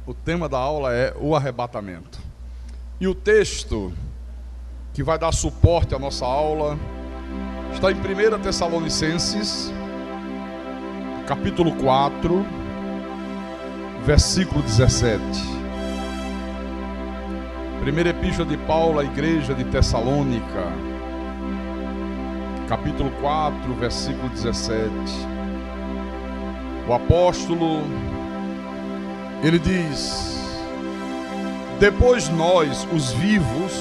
O tema da aula é o arrebatamento. E o texto que vai dar suporte à nossa aula está em 1 Tessalonicenses, capítulo 4, versículo 17. Primeira epístola de Paulo à igreja de Tessalônica, capítulo 4, versículo 17. O apóstolo, ele diz: depois nós, os vivos,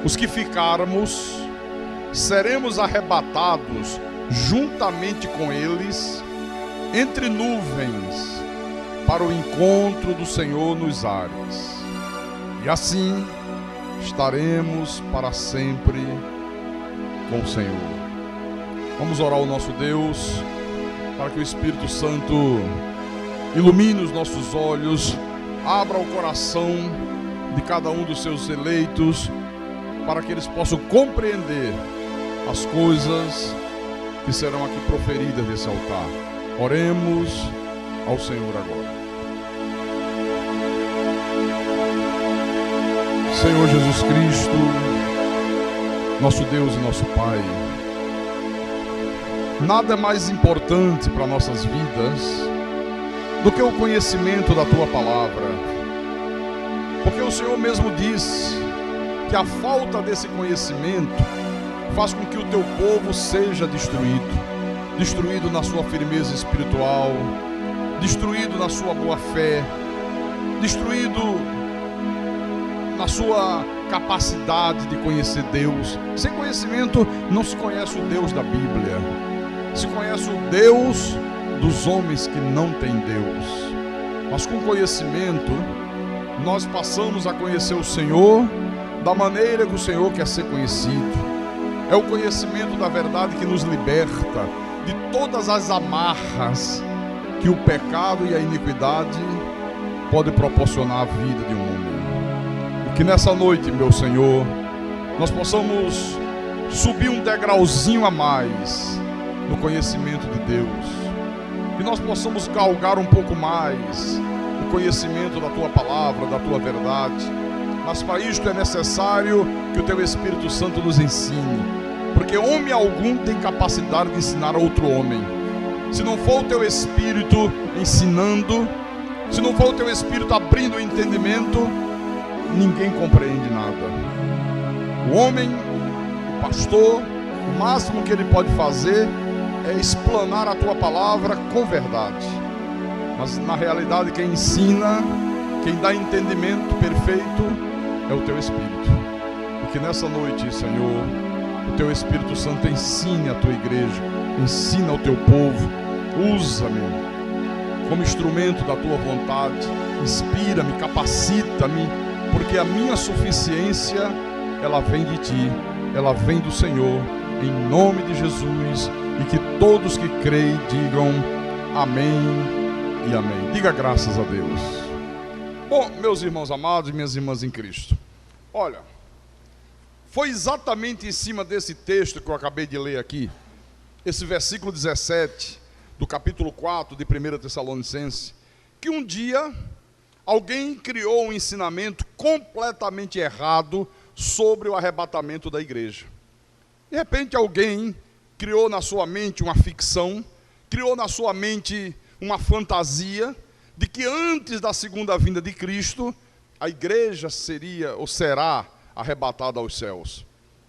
os que ficarmos, seremos arrebatados juntamente com eles entre nuvens para o encontro do Senhor nos ares. E assim estaremos para sempre com o Senhor. Vamos orar ao nosso Deus para que o Espírito Santo ilumine os nossos olhos, abra o coração de cada um dos seus eleitos, para que eles possam compreender as coisas que serão aqui proferidas desse altar. Oremos ao Senhor agora. Senhor Jesus Cristo, nosso Deus e nosso Pai, nada é mais importante para nossas vidas do que o conhecimento da Tua Palavra, porque o Senhor mesmo disse que a falta desse conhecimento faz com que o Teu povo seja destruído na sua firmeza espiritual, destruído na sua boa fé, destruído na sua capacidade de conhecer Deus. Sem conhecimento não se conhece o Deus da Bíblia, se conhece o Deus dos homens que não têm Deus. Mas com conhecimento nós passamos a conhecer o Senhor da maneira que o Senhor quer ser conhecido. É o conhecimento da verdade que nos liberta de todas as amarras que o pecado e a iniquidade podem proporcionar à vida de um homem. E que nessa noite, meu Senhor, nós possamos subir um degrauzinho a mais no conhecimento de Deus. Que nós possamos galgar um pouco mais o conhecimento da Tua Palavra, da Tua verdade. Mas para isto é necessário que o Teu Espírito Santo nos ensine, porque homem algum tem capacidade de ensinar a outro homem. Se não for o Teu Espírito ensinando, se não for o Teu Espírito abrindo o entendimento, ninguém compreende nada. O homem, o pastor, o máximo que ele pode fazer é explanar a Tua Palavra com verdade. Mas na realidade quem ensina, quem dá entendimento perfeito é o Teu Espírito. E que nessa noite, Senhor, o Teu Espírito Santo ensine a Tua igreja, ensina ao Teu povo, usa-me como instrumento da Tua vontade, inspira-me, capacita-me, porque a minha suficiência, ela vem de Ti, ela vem do Senhor, em nome de Jesus. E que todos que creem digam amém e amém. Diga graças a Deus. Bom, meus irmãos amados e minhas irmãs em Cristo, olha, foi exatamente em cima desse texto que eu acabei de ler aqui, esse versículo 17 do capítulo 4 de 1 Tessalonicenses, que um dia alguém criou um ensinamento completamente errado sobre o arrebatamento da igreja. De repente alguém criou na sua mente uma ficção, criou na sua mente uma fantasia de que antes da segunda vinda de Cristo, a igreja seria ou será arrebatada aos céus.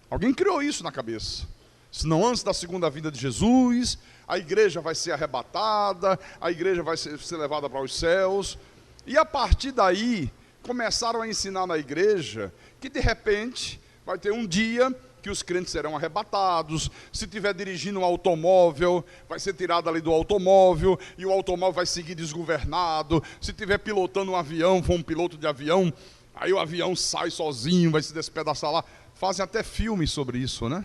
Alguém criou isso na cabeça. Se não antes da segunda vinda de Jesus, a igreja vai ser arrebatada, a igreja vai ser levada para os céus. E a partir daí, começaram a ensinar na igreja que de repente vai ter um dia que os crentes serão arrebatados. Se estiver dirigindo um automóvel, vai ser tirado ali do automóvel, e o automóvel vai seguir desgovernado. Se estiver pilotando um avião, for um piloto de avião, aí o avião sai sozinho, vai se despedaçar lá. Fazem até filmes sobre isso, né?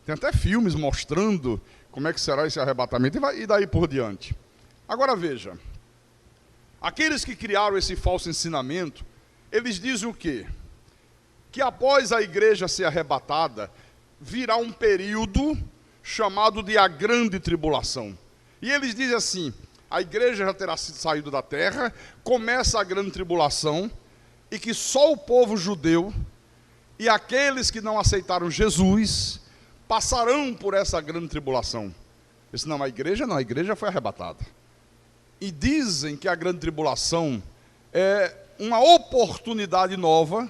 Tem até filmes mostrando como é que será esse arrebatamento, e daí por diante. Agora veja, aqueles que criaram esse falso ensinamento, eles dizem o quê? Que após a igreja ser arrebatada, virá um período chamado de a grande tribulação. E eles dizem assim: a igreja já terá saído da terra, começa a grande tribulação, e que só o povo judeu e aqueles que não aceitaram Jesus passarão por essa grande tribulação. Disse, não, a igreja foi arrebatada. E dizem que a grande tribulação é uma oportunidade nova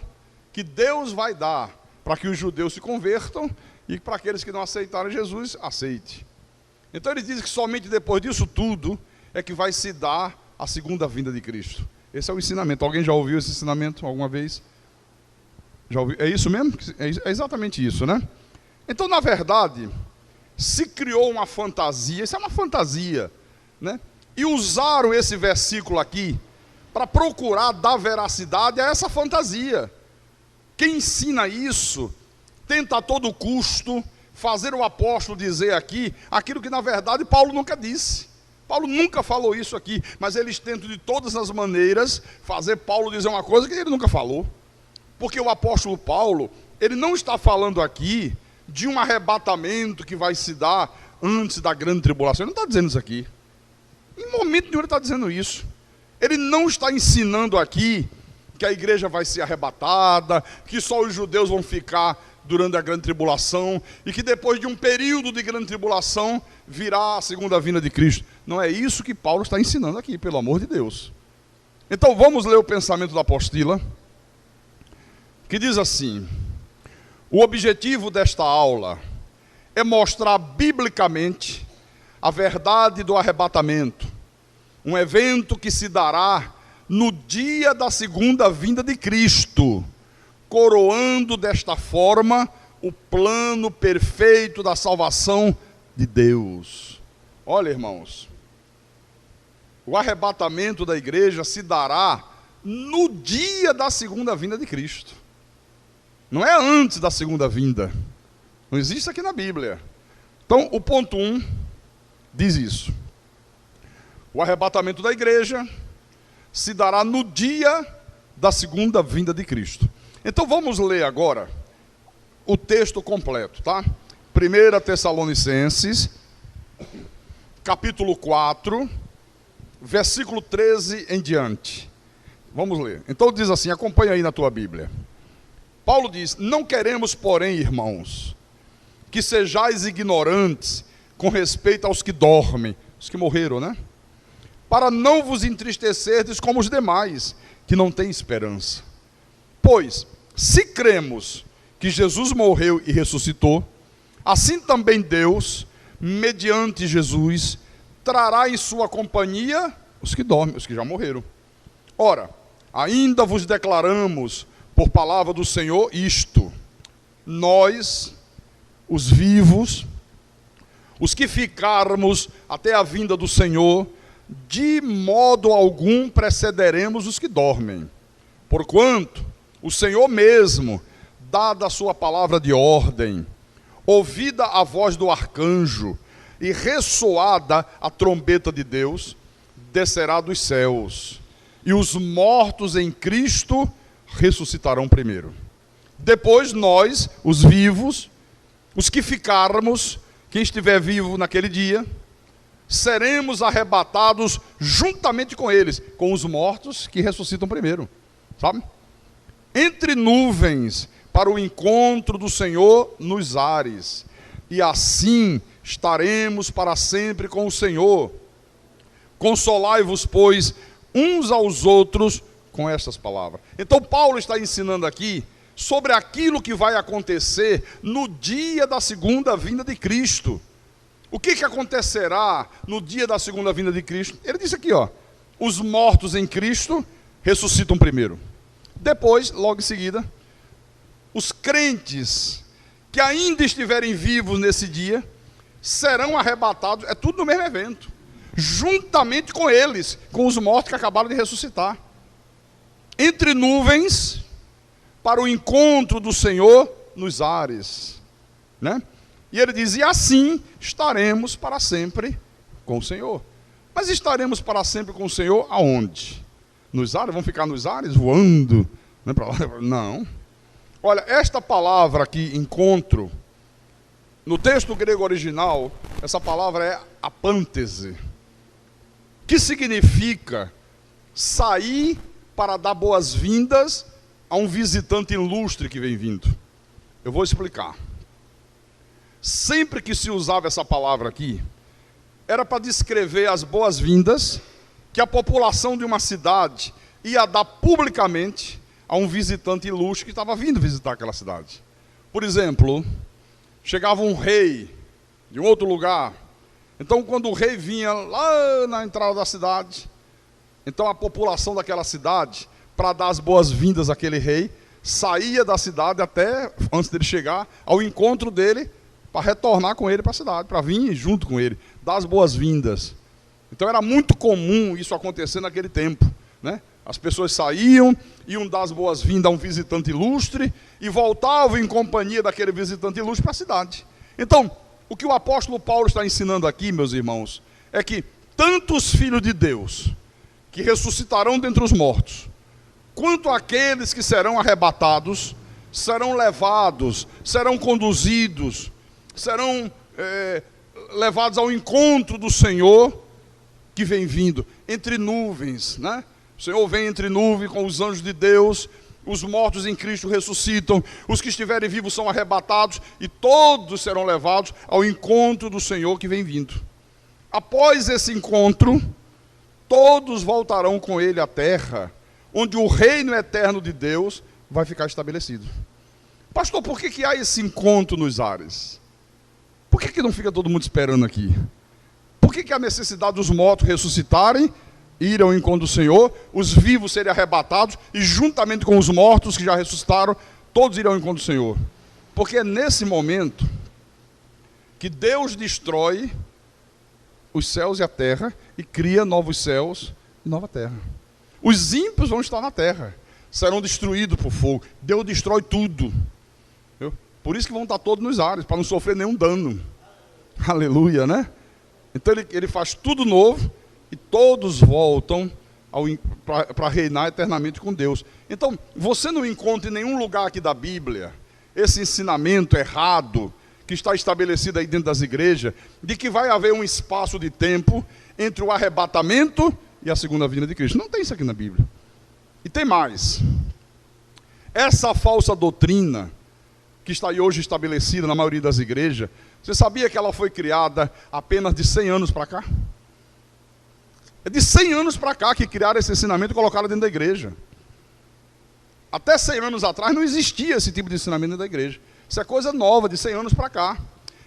que Deus vai dar para que os judeus se convertam e para aqueles que não aceitaram Jesus, aceite. Então ele diz que somente depois disso tudo é que vai se dar a segunda vinda de Cristo. Esse é o ensinamento. Alguém já ouviu esse ensinamento alguma vez? Já ouviu? É isso mesmo? É exatamente isso, né? Então, na verdade, se criou uma fantasia, isso é uma fantasia, né? E usaram esse versículo aqui para procurar dar veracidade a essa fantasia. Quem ensina isso tenta a todo custo fazer o apóstolo dizer aqui aquilo que na verdade Paulo nunca disse. Paulo nunca falou isso aqui, mas eles tentam de todas as maneiras fazer Paulo dizer uma coisa que ele nunca falou. Porque o apóstolo Paulo, ele não está falando aqui de um arrebatamento que vai se dar antes da grande tribulação. Ele não está dizendo isso aqui. Em momento nenhum ele está dizendo isso. Ele não está ensinando aqui que a igreja vai ser arrebatada, que só os judeus vão ficar durante a grande tribulação, e que depois de um período de grande tribulação virá a segunda vinda de Cristo. Não é isso que Paulo está ensinando aqui, pelo amor de Deus. Então vamos ler o pensamento da apostila, que diz assim: o objetivo desta aula é mostrar biblicamente a verdade do arrebatamento, um evento que se dará no dia da segunda vinda de Cristo, coroando desta forma o plano perfeito da salvação de Deus. Olha, irmãos, o arrebatamento da igreja se dará no dia da segunda vinda de Cristo. Não é antes da segunda vinda. Não existe aqui na Bíblia. Então, o ponto 1 diz isso. O arrebatamento da igreja se dará no dia da segunda vinda de Cristo. Então vamos ler agora o texto completo, tá? 1 Tessalonicenses, capítulo 4, versículo 13 em diante. Vamos ler. Então diz assim, acompanha aí na tua Bíblia. Paulo diz: não queremos, porém, irmãos, que sejais ignorantes com respeito aos que dormem, os que morreram, né? Para não vos entristecerdes como os demais, que não têm esperança. Pois, se cremos que Jesus morreu e ressuscitou, assim também Deus, mediante Jesus, trará em sua companhia os que dormem, os que já morreram. Ora, ainda vos declaramos, por palavra do Senhor, isto: nós, os vivos, os que ficarmos até a vinda do Senhor, de modo algum precederemos os que dormem. Porquanto o Senhor mesmo, dada a sua palavra de ordem, ouvida a voz do arcanjo e ressoada a trombeta de Deus, descerá dos céus, e os mortos em Cristo ressuscitarão primeiro. Depois nós, os vivos, os que ficarmos, quem estiver vivo naquele dia, seremos arrebatados juntamente com eles, com os mortos que ressuscitam primeiro, sabe? Entre nuvens, para o encontro do Senhor nos ares, e assim estaremos para sempre com o Senhor. Consolai-vos, pois, uns aos outros com estas palavras. Então Paulo está ensinando aqui sobre aquilo que vai acontecer no dia da segunda vinda de Cristo. O que acontecerá no dia da segunda vinda de Cristo? Ele disse aqui, ó: os mortos em Cristo ressuscitam primeiro. Depois, logo em seguida, os crentes que ainda estiverem vivos nesse dia serão arrebatados, é tudo no mesmo evento, juntamente com eles, com os mortos que acabaram de ressuscitar. Entre nuvens, para o encontro do Senhor nos ares, né? E ele diz: e assim estaremos para sempre com o Senhor. Mas estaremos para sempre com o Senhor aonde? Nos ares? Vamos ficar nos ares voando? Não. Olha, esta palavra aqui, encontro, no texto grego original, essa palavra é apântese. que significa sair para dar boas-vindas a um visitante ilustre que vem vindo. Eu vou explicar. Sempre que se usava essa palavra aqui, era para descrever as boas-vindas que a população de uma cidade ia dar publicamente a um visitante ilustre que estava vindo visitar aquela cidade. Por exemplo, chegava um rei de um outro lugar. Então, quando o rei vinha lá na entrada da cidade, então a população daquela cidade, para dar as boas-vindas àquele rei, saía da cidade até, antes dele chegar, ao encontro dele, para retornar com ele para a cidade, para vir junto com ele, dar as boas-vindas. Então era muito comum isso acontecer naquele tempo, né? As pessoas saíam, iam dar as boas-vindas a um visitante ilustre e voltavam em companhia daquele visitante ilustre para a cidade. Então, o que o apóstolo Paulo está ensinando aqui, meus irmãos, é que tanto os filhos de Deus, que ressuscitarão dentre os mortos, quanto aqueles que serão arrebatados, serão levados, serão conduzidos, serão levados ao encontro do Senhor que vem vindo, entre nuvens, né? O Senhor vem entre nuvens com os anjos de Deus, os mortos em Cristo ressuscitam, os que estiverem vivos são arrebatados e todos serão levados ao encontro do Senhor que vem vindo. Após esse encontro, todos voltarão com ele à terra, onde o reino eterno de Deus vai ficar estabelecido. Pastor, por que há esse encontro nos ares? Por que não fica todo mundo esperando aqui? Por que há necessidade dos mortos ressuscitarem, ir ao encontro do Senhor, os vivos serem arrebatados e juntamente com os mortos que já ressuscitaram, todos irão ao encontro do Senhor? Porque é nesse momento que Deus destrói os céus e a terra e cria novos céus e nova terra. Os ímpios vão estar na terra, serão destruídos por fogo. Deus destrói tudo. Por isso que vão estar todos nos ares, para não sofrer nenhum dano. Aleluia, né? Então ele faz tudo novo e todos voltam para reinar eternamente com Deus. Então, você não encontra em nenhum lugar aqui da Bíblia esse ensinamento errado que está estabelecido aí dentro das igrejas, de que vai haver um espaço de tempo entre o arrebatamento e a segunda vinda de Cristo. Não tem isso aqui na Bíblia. E tem mais. Essa falsa doutrina que está aí hoje estabelecida na maioria das igrejas, você sabia que ela foi criada apenas de 100 anos para cá? É de 100 anos para cá que criaram esse ensinamento e colocaram dentro da igreja. Até 100 anos atrás não existia esse tipo de ensinamento dentro da igreja. Isso é coisa nova, de 100 anos para cá.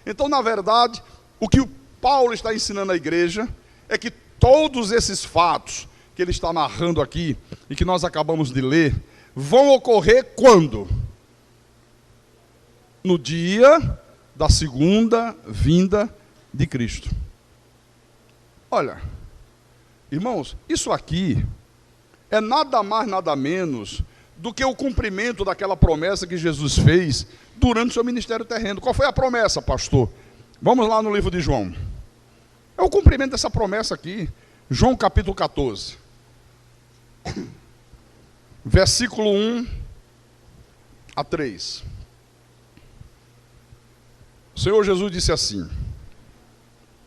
Então, na verdade, o que o Paulo está ensinando à igreja é que todos esses fatos que ele está narrando aqui e que nós acabamos de ler, vão ocorrer quando? No dia da segunda vinda de Cristo. Olha, irmãos, isso aqui é nada mais, nada menos do que o cumprimento daquela promessa que Jesus fez durante o seu ministério terreno. Qual foi a promessa, pastor? Vamos lá no livro de João. É o cumprimento dessa promessa aqui. João capítulo 14. Versículo 1 a 3. O Senhor Jesus disse assim: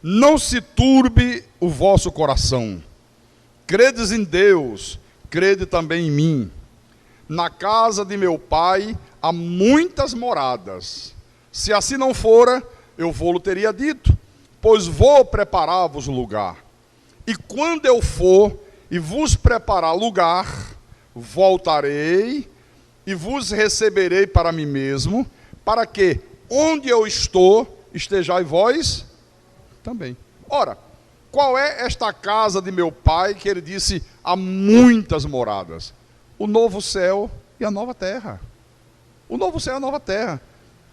não se turbe o vosso coração. Credes em Deus, crede também em mim. Na casa de meu Pai há muitas moradas. Se assim não fora, eu vou-lo teria dito, pois vou preparar-vos lugar. E quando eu for e vos preparar lugar, voltarei e vos receberei para mim mesmo, para que, onde eu estou, estejais vós também. Ora, qual é esta casa de meu Pai que ele disse há muitas moradas? O novo céu e a nova terra. O novo céu e a nova terra.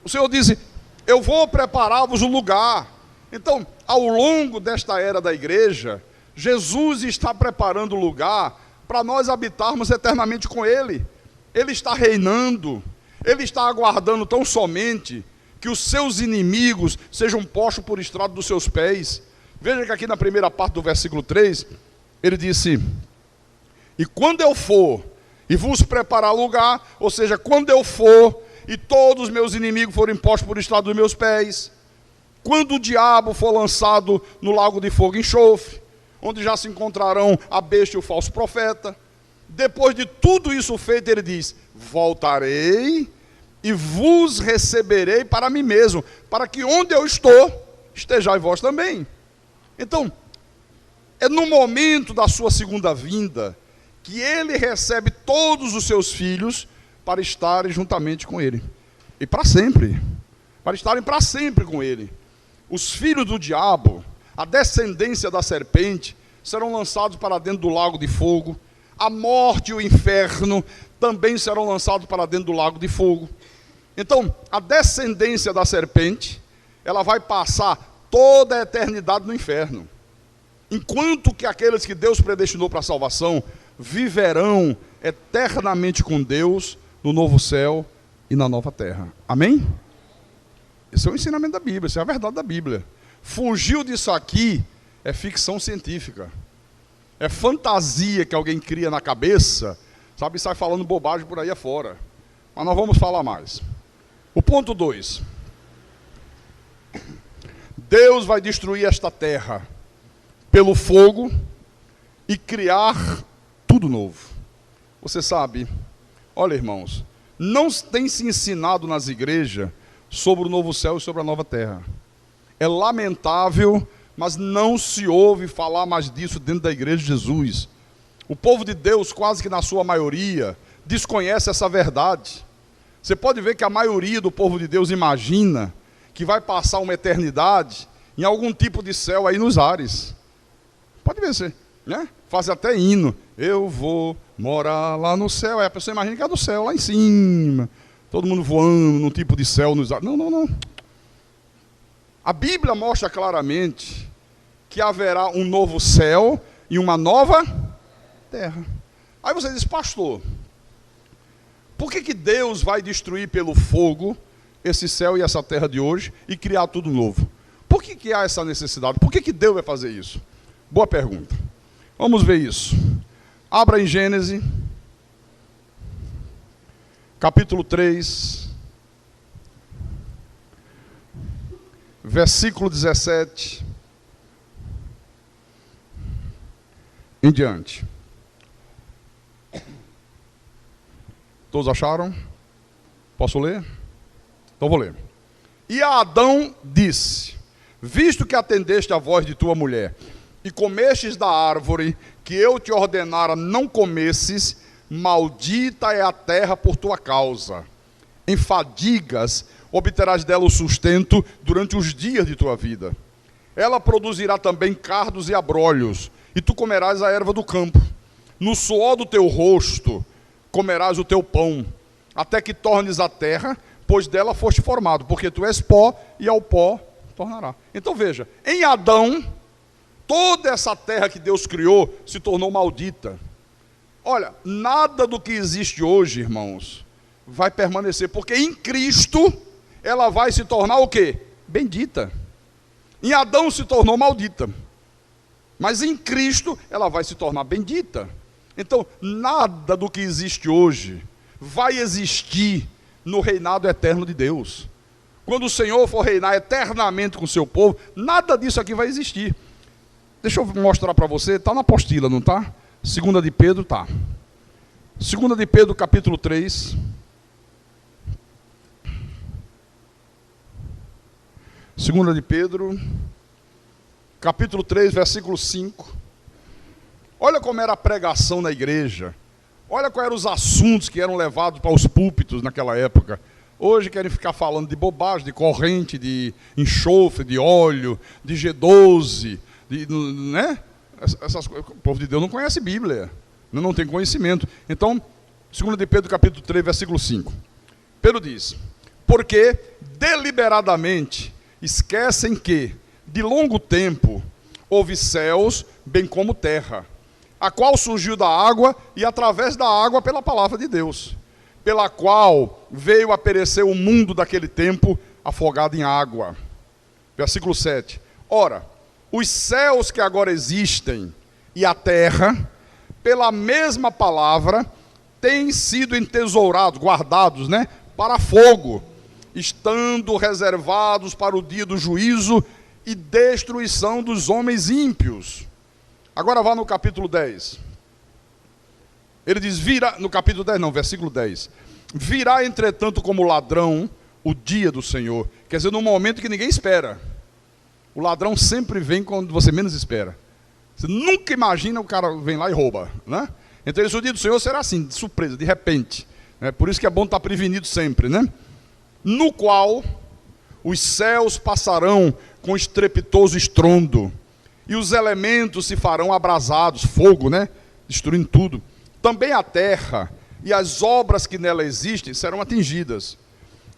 O Senhor disse: eu vou preparar-vos um lugar. Então, ao longo desta era da igreja, Jesus está preparando o lugar para nós habitarmos eternamente com Ele. Ele está reinando. Ele está aguardando tão somente que os seus inimigos sejam postos por estrado dos seus pés. Veja que aqui na primeira parte do versículo 3, ele disse: e quando eu for e vos preparar lugar, ou seja, quando eu for e todos os meus inimigos forem postos por estrado dos meus pés, quando o diabo for lançado no lago de fogo e enxofre, onde já se encontrarão a besta e o falso profeta. Depois de tudo isso feito, ele diz: voltarei e vos receberei para mim mesmo, para que onde eu estou, estejais vós também. Então, é no momento da sua segunda vinda que ele recebe todos os seus filhos para estarem juntamente com ele. E para sempre. Para estarem para sempre com ele. Os filhos do diabo, a descendência da serpente, serão lançados para dentro do lago de fogo. A morte e o inferno também serão lançados para dentro do lago de fogo. Então, a descendência da serpente, ela vai passar toda a eternidade no inferno. Enquanto que aqueles que Deus predestinou para a salvação viverão eternamente com Deus no novo céu e na nova terra. Amém? Esse é o ensinamento da Bíblia, isso é a verdade da Bíblia. Fugiu disso aqui é ficção científica. É fantasia que alguém cria na cabeça, sabe, e sai falando bobagem por aí afora. Mas nós vamos falar mais. O ponto 2. Deus vai destruir esta terra pelo fogo e criar tudo novo. Você sabe, olha, irmãos, não tem se ensinado nas igrejas sobre o novo céu e sobre a nova terra. É lamentável, mas não se ouve falar mais disso dentro da igreja de Jesus. O povo de Deus, quase que na sua maioria, desconhece essa verdade. Você pode ver que a maioria do povo de Deus imagina que vai passar uma eternidade em algum tipo de céu aí nos ares. Pode ver, você, né? Faz até hino. Eu vou morar lá no céu. Aí a pessoa imagina que é do céu, lá em cima. Todo mundo voando num tipo de céu nos ares. Não, não, não. A Bíblia mostra claramente que haverá um novo céu e uma nova terra. Aí você diz: pastor, por que Deus vai destruir pelo fogo esse céu e essa terra de hoje e criar tudo novo? Por que há essa necessidade? Por que Deus vai fazer isso? Boa pergunta. Vamos ver isso. Abra em Gênesis, capítulo 3, versículo 17 em diante. Todos acharam? Posso ler? Então vou ler. E a Adão disse: visto que atendeste à voz de tua mulher, e comestes da árvore que eu te ordenara não comesses, maldita é a terra por tua causa. Em fadigas obterás dela o sustento durante os dias de tua vida. Ela produzirá também cardos e abrolhos, e tu comerás a erva do campo. No suor do teu rosto comerás o teu pão, até que tornes a terra, pois dela foste formado, porque tu és pó, e ao pó tornará. Então veja, em Adão, toda essa terra que Deus criou se tornou maldita. Olha, nada do que existe hoje, irmãos, vai permanecer, porque em Cristo ela vai se tornar o quê? Bendita. Em Adão se tornou maldita, mas em Cristo ela vai se tornar bendita. Então, nada do que existe hoje vai existir no reinado eterno de Deus. Quando o Senhor for reinar eternamente com o seu povo, nada disso aqui vai existir. Deixa eu mostrar para você, está na apostila, não está? 2 de Pedro, está. 2 de Pedro, capítulo 3. 2 de Pedro, capítulo 3, versículo 5. Olha como era a pregação na igreja. Olha quais eram os assuntos que eram levados para os púlpitos naquela época. Hoje querem ficar falando de bobagem, de corrente, de enxofre, de óleo, de G12, né? O povo de Deus não conhece Bíblia, não tem conhecimento. Então, 2 de Pedro, capítulo 3, versículo 5. Pedro diz: porque deliberadamente esquecem que, de longo tempo, houve céus, bem como terra, a qual surgiu da água e através da água pela palavra de Deus, pela qual veio a perecer o mundo daquele tempo afogado em água. Versículo 7. Ora, os céus que agora existem e a terra, pela mesma palavra, têm sido entesourados, guardados, né, para fogo, estando reservados para o dia do juízo e destruição dos homens ímpios. Agora vá no capítulo 10. Ele diz, no capítulo 10 não, versículo 10. Virá, entretanto, como ladrão o dia do Senhor. Quer dizer, num momento que ninguém espera. O ladrão sempre vem quando você menos espera. Você nunca imagina, o cara vem lá e rouba, né? Então, o dia do Senhor será assim, de surpresa, de repente. Por isso que é bom estar prevenido sempre, né? No qual os céus passarão com estrepitoso estrondo, e os elementos se farão abrasados, fogo, né? Destruindo tudo. Também a terra e as obras que nela existem serão atingidas.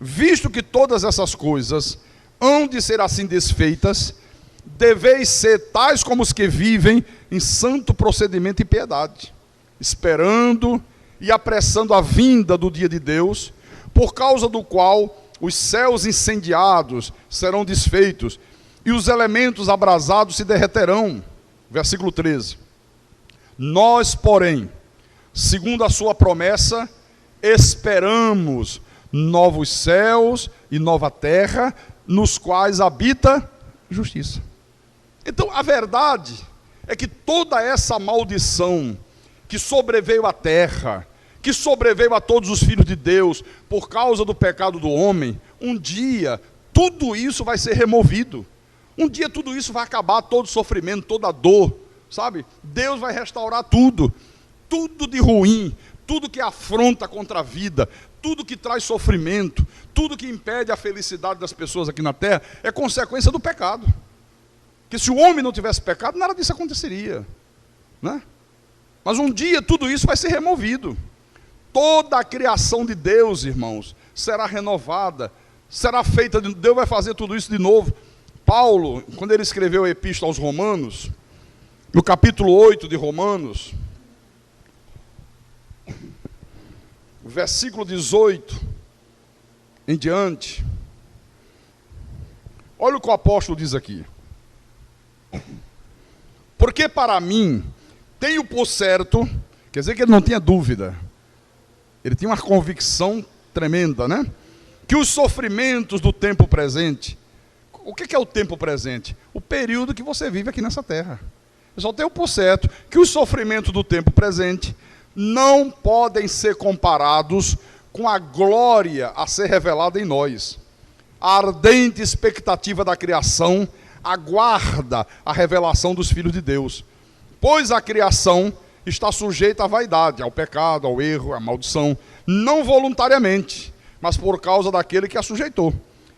Visto que todas essas coisas hão de ser assim desfeitas, deveis ser tais como os que vivem em santo procedimento e piedade, esperando e apressando a vinda do dia de Deus, por causa do qual os céus incendiados serão desfeitos, e os elementos abrasados se derreterão. Versículo 13. Nós, porém, segundo a sua promessa, esperamos novos céus e nova terra, nos quais habita justiça. Então, a verdade é que toda essa maldição que sobreveio à terra, que sobreveio a todos os filhos de Deus, por causa do pecado do homem, um dia tudo isso vai ser removido. Um dia tudo isso vai acabar, todo sofrimento, toda dor, sabe? Deus vai restaurar tudo, tudo de ruim, tudo que afronta contra a vida, tudo que traz sofrimento, tudo que impede a felicidade das pessoas aqui na terra, é consequência do pecado. Porque se o homem não tivesse pecado, nada disso aconteceria, né? Mas um dia tudo isso vai ser removido. Toda a criação de Deus, irmãos, será renovada, será feita, Deus vai fazer tudo isso de novo. Paulo, quando ele escreveu a epístola aos Romanos, no capítulo 8 de Romanos, versículo 18 em diante, olha o que o apóstolo diz aqui. Porque para mim, tenho por certo, quer dizer que ele não tinha dúvida, ele tinha uma convicção tremenda, né? Que os sofrimentos do tempo presente, o que é o tempo presente? O período que você vive aqui nessa terra. Eu só tenho por certo que os sofrimentos do tempo presente não podem ser comparados com a glória a ser revelada em nós. A ardente expectativa da criação aguarda a revelação dos filhos de Deus. Pois a criação está sujeita à vaidade, ao pecado, ao erro, à maldição, não voluntariamente, mas por causa daquele que a sujeitou,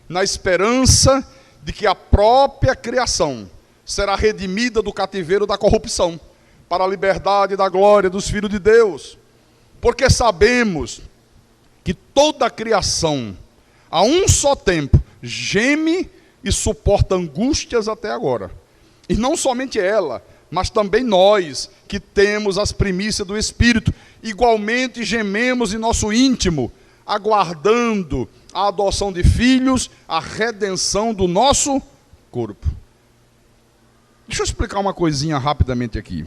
na esperança de que a própria criação será redimida do cativeiro da corrupção, para a liberdade da glória dos filhos de Deus. Porque sabemos que toda a criação, a um só tempo, geme e suporta angústias até agora. E não somente ela, mas também nós, que temos as primícias do Espírito, igualmente gememos em nosso íntimo, aguardando a adoção de filhos, a redenção do nosso corpo. Deixa eu explicar uma coisinha rapidamente aqui.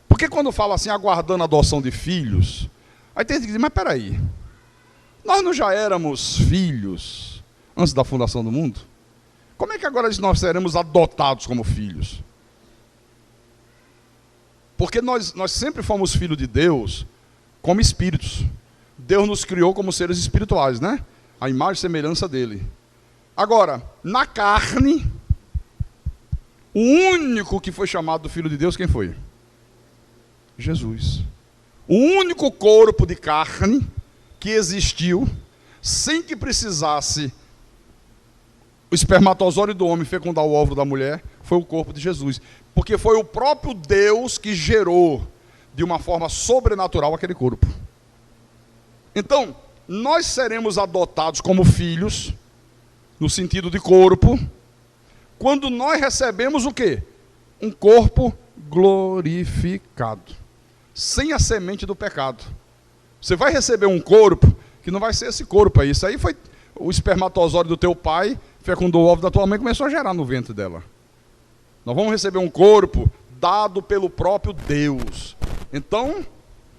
Porque quando fala assim, aguardando a adoção de filhos, aí tem gente que diz, mas peraí, nós não já éramos filhos antes da fundação do mundo? Como é que agora nós seremos adotados como filhos? Porque nós sempre fomos filhos de Deus como espíritos. Deus nos criou como seres espirituais, né? A imagem e semelhança dele. Agora, na carne, o único que foi chamado filho de Deus, quem foi? Jesus. O único corpo de carne que existiu, sem que precisasse o espermatozoide do homem fecundar o óvulo da mulher, foi o corpo de Jesus. Porque foi o próprio Deus que gerou, de uma forma sobrenatural, aquele corpo. Então, nós seremos adotados como filhos, no sentido de corpo, quando nós recebemos o quê? Um corpo glorificado, sem a semente do pecado. Você vai receber um corpo, que não vai ser esse corpo aí. Isso aí foi o espermatozoide do teu pai, fecundou o óvulo da tua mãe e começou a gerar no ventre dela. Nós vamos receber um corpo dado pelo próprio Deus. Então,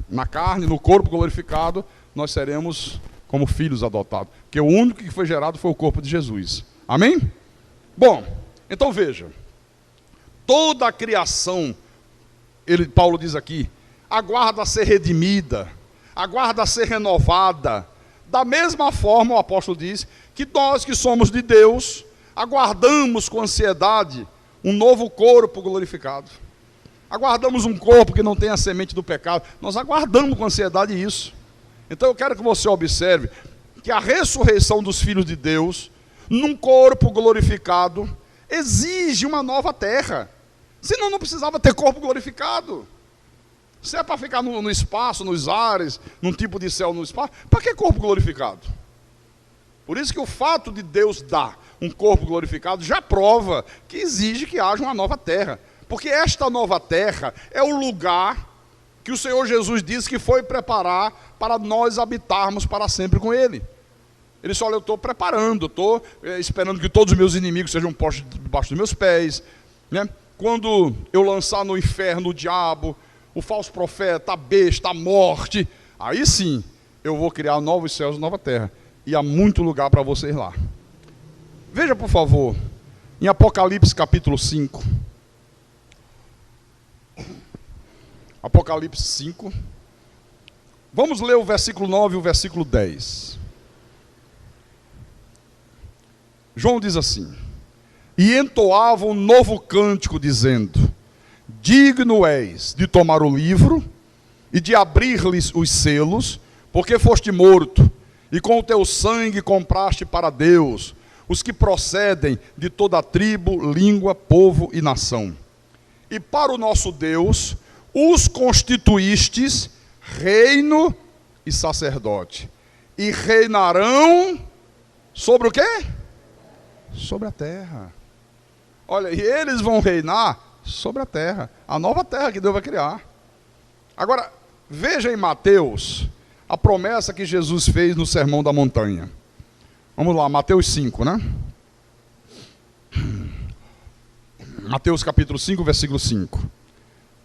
na carne, no corpo glorificado, nós seremos como filhos adotados. Porque o único que foi gerado foi o corpo de Jesus. Amém? Bom, então veja. Toda a criação Paulo diz aqui, aguarda a ser redimida, aguarda a ser renovada. Da mesma forma, o apóstolo diz, que nós que somos de Deus, aguardamos com ansiedade um novo corpo glorificado. Aguardamos um corpo que não tem a semente do pecado. Nós aguardamos com ansiedade isso. Então eu quero que você observe que a ressurreição dos filhos de Deus, num corpo glorificado, exige uma nova terra. Senão não precisava ter corpo glorificado. Se é para ficar no espaço, nos ares, num tipo de céu no espaço, para que corpo glorificado? Por isso que o fato de Deus dar um corpo glorificado já prova que exige que haja uma nova terra. Porque esta nova terra é o lugar que o Senhor Jesus disse que foi preparar para nós habitarmos para sempre com Ele. Ele disse, olha, eu estou preparando, estou esperando que todos os meus inimigos sejam postos debaixo dos meus pés, né? Quando eu lançar no inferno o diabo, o falso profeta, a besta, a morte, aí sim, eu vou criar novos céus e nova terra. E há muito lugar para vocês lá. Veja, por favor, em Apocalipse capítulo 5. Apocalipse 5. Vamos ler o versículo 9 e o versículo 10. João diz assim: e entoava um novo cântico, dizendo: digno és de tomar o livro e de abrir-lhes os selos, porque foste morto, e com o teu sangue compraste para Deus os que procedem de toda a tribo, língua, povo e nação. E para o nosso Deus os constituístes reino e sacerdote, e reinarão sobre o quê? Sobre a terra. Olha, e eles vão reinar sobre a terra, a nova terra que Deus vai criar. Agora, veja em Mateus a promessa que Jesus fez no Sermão da Montanha. Vamos lá, Mateus 5, né? Mateus capítulo 5, versículo 5.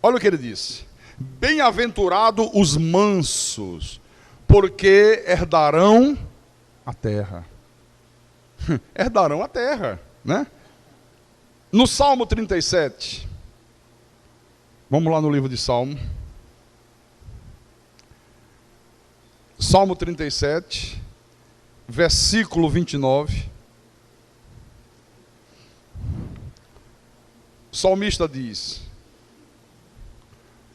Olha o que ele disse: bem-aventurado os mansos, porque herdarão a terra. Herdarão a terra, né? No Salmo 37, vamos lá no livro de Salmo. Salmo 37, versículo 29. O salmista diz: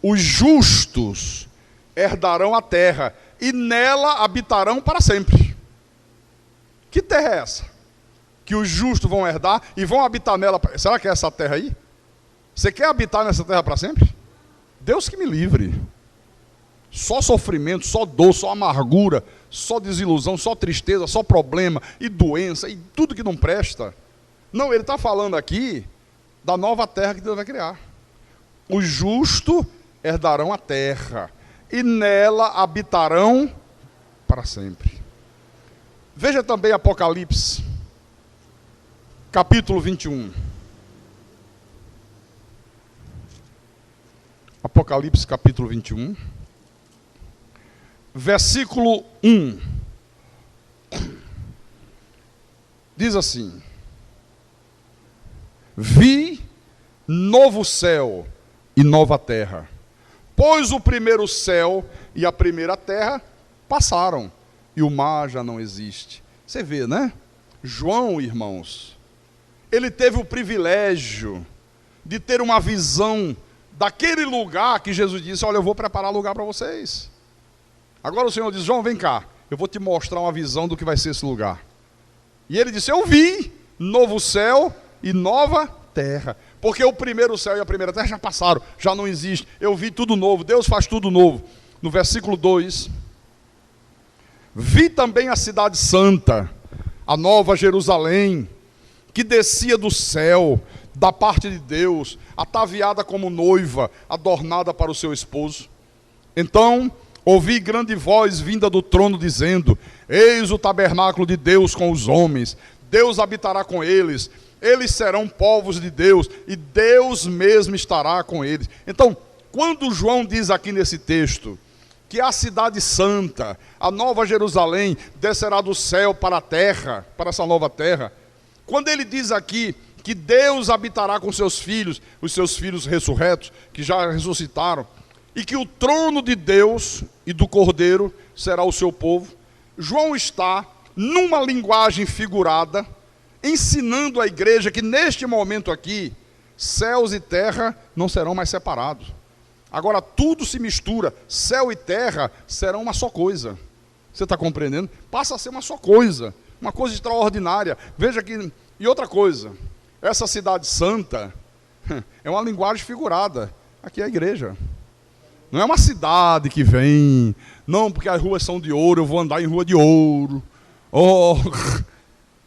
os justos herdarão a terra, e nela habitarão para sempre. Que terra é essa? Que os justos vão herdar e vão habitar nela. Será que é essa terra aí? Você quer habitar nessa terra para sempre? Deus que me livre. Só sofrimento, só dor, só amargura, só desilusão, só tristeza, só problema e doença e tudo que não presta. Não, ele está falando aqui da nova terra que Deus vai criar. Os justos herdarão a terra e nela habitarão para sempre. Veja também Apocalipse, capítulo 21. Apocalipse, capítulo 21. Versículo 1. Diz assim: vi novo céu e nova terra, pois o primeiro céu e a primeira terra passaram, e o mar já não existe. Você vê, né? João, irmãos, ele teve o privilégio de ter uma visão daquele lugar que Jesus disse: olha, eu vou preparar lugar para vocês. Agora o Senhor diz: João, vem cá, eu vou te mostrar uma visão do que vai ser esse lugar. E ele disse: eu vi novo céu e nova terra, porque o primeiro céu e a primeira terra já passaram, já não existe. Eu vi tudo novo, Deus faz tudo novo. No versículo 2, vi também a cidade santa, a nova Jerusalém, que descia do céu, da parte de Deus, ataviada como noiva, adornada para o seu esposo. Então ouvi grande voz vinda do trono, dizendo: eis o tabernáculo de Deus com os homens, Deus habitará com eles, eles serão povos de Deus, e Deus mesmo estará com eles. Então, quando João diz aqui nesse texto que a cidade santa, a nova Jerusalém, descerá do céu para a terra, para essa nova terra, quando ele diz aqui que Deus habitará com seus filhos, os seus filhos ressurretos, que já ressuscitaram, e que o trono de Deus e do Cordeiro será o seu povo. João está, numa linguagem figurada, ensinando a igreja que neste momento aqui, céus e terra não serão mais separados. Agora tudo se mistura, céu e terra serão uma só coisa. Você está compreendendo? Passa a ser uma só coisa, uma coisa extraordinária. Veja que, e outra coisa, essa cidade santa é uma linguagem figurada. Aqui é a igreja. Não é uma cidade que vem, não, porque as ruas são de ouro, eu vou andar em rua de ouro. Oh,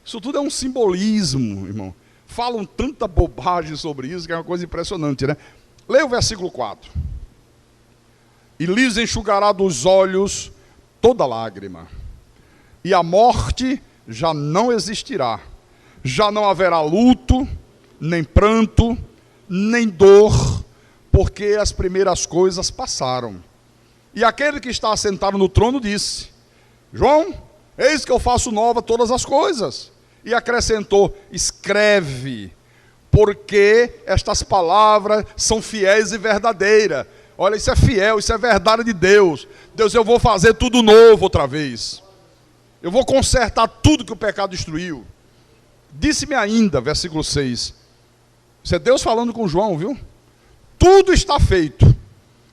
isso tudo é um simbolismo, irmão. Falam tanta bobagem sobre isso que é uma coisa impressionante, né? Leia o versículo 4. E lhes enxugará dos olhos toda lágrima, e a morte já não existirá. Já não haverá luto, nem pranto, nem dor, porque as primeiras coisas passaram. E aquele que está assentado no trono disse: João, eis que eu faço nova todas as coisas. E acrescentou: escreve, porque estas palavras são fiéis e verdadeiras. Olha, isso é fiel, isso é verdade de Deus. Deus, eu vou fazer tudo novo outra vez. Eu vou consertar tudo que o pecado destruiu. Disse-me ainda, versículo 6. Isso é Deus falando com João, viu? Tudo está feito.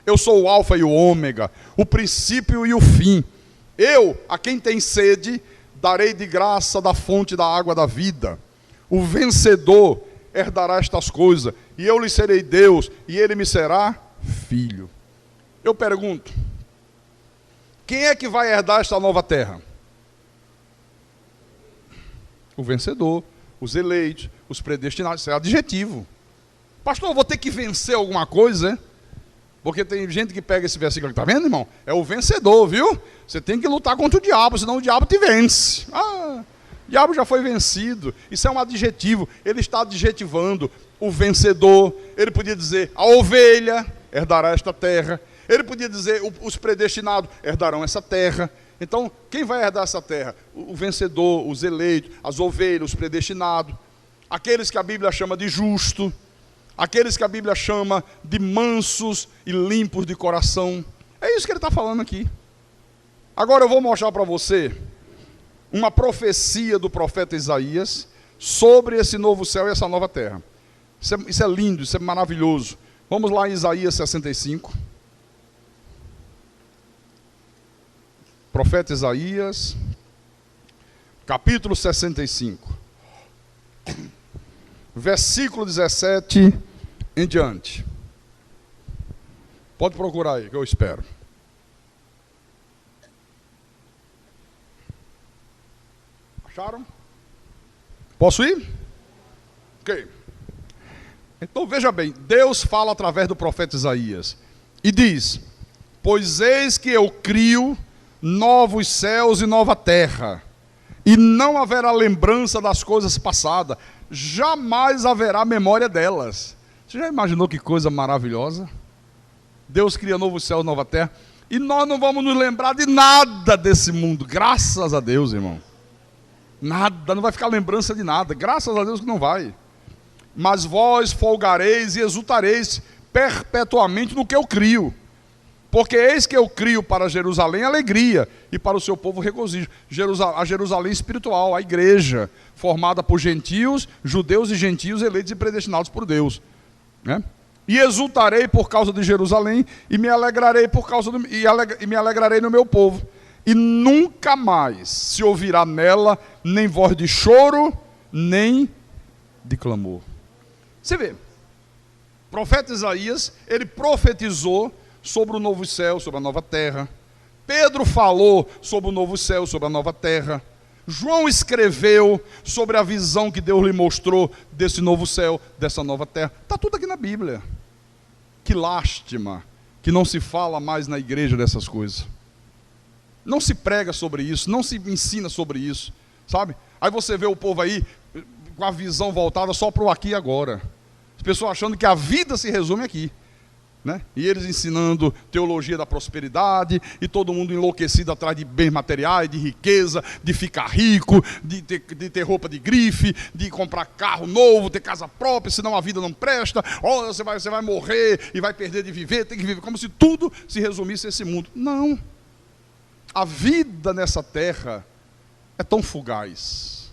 Eu sou o alfa e o ômega, o princípio e o fim. Eu, a quem tem sede, darei de graça da fonte da água da vida. O vencedor herdará estas coisas, e eu lhe serei Deus, e ele me será filho. Eu pergunto, quem é que vai herdar esta nova terra? O vencedor, os eleitos, os predestinados. Isso é adjetivo. Pastor, eu vou ter que vencer alguma coisa, hein? Porque tem gente que pega esse versículo aqui, tá vendo, irmão? É o vencedor, viu? Você tem que lutar contra o diabo, senão o diabo te vence. O diabo já foi vencido. Isso é um adjetivo. Ele está adjetivando o vencedor. Ele podia dizer, a ovelha herdará esta terra. Ele podia dizer, os predestinados herdarão essa terra. Então, quem vai herdar essa terra? O vencedor, os eleitos, as ovelhas, os predestinados. Aqueles que a Bíblia chama de justo. Aqueles que a Bíblia chama de mansos e limpos de coração. É isso que ele está falando aqui. Agora eu vou mostrar para você uma profecia do profeta Isaías sobre esse novo céu e essa nova terra. Isso é lindo, isso é maravilhoso. Vamos lá em Isaías 65. Profeta Isaías, capítulo 65. Versículo 17 em diante. Pode procurar aí, que eu espero. Acharam? Posso ir? Ok. Então veja bem, Deus fala através do profeta Isaías e diz: pois eis que eu crio novos céus e nova terra, e não haverá lembrança das coisas passadas, jamais haverá memória delas. Você já imaginou que coisa maravilhosa? Deus cria novo céu e nova terra, e nós não vamos nos lembrar de nada desse mundo, graças a Deus, irmão. Nada, não vai ficar lembrança de nada, graças a Deus que não vai. Mas vós folgareis e exultareis perpetuamente no que eu crio. Porque eis que eu crio para Jerusalém alegria, e para o seu povo regozijo. A Jerusalém espiritual, a igreja, formada por gentios, judeus e gentios, eleitos e predestinados por Deus. Né? E exultarei por causa de Jerusalém, e me alegrarei e me alegrarei no meu povo. E nunca mais se ouvirá nela nem voz de choro, nem de clamor. Você vê, o profeta Isaías, ele profetizou sobre o novo céu, sobre a nova terra. Pedro falou sobre o novo céu, sobre a nova terra. João escreveu sobre a visão que Deus lhe mostrou desse novo céu, dessa nova terra. Está tudo aqui na Bíblia. Que lástima que não se fala mais na igreja dessas coisas. Não se prega sobre isso, não se ensina sobre isso, sabe? Aí você vê o povo aí com a visão voltada só para o aqui e agora. As pessoas achando que a vida se resume aqui. né? E eles ensinando teologia da prosperidade, e todo mundo enlouquecido atrás de bens materiais, de riqueza, de ficar rico, de ter roupa de grife, de comprar carro novo, ter casa própria, senão a vida não presta. Oh, você vai morrer e vai perder de viver, tem que viver, como se tudo se resumisse a esse mundo. Não. A vida nessa terra é tão fugaz.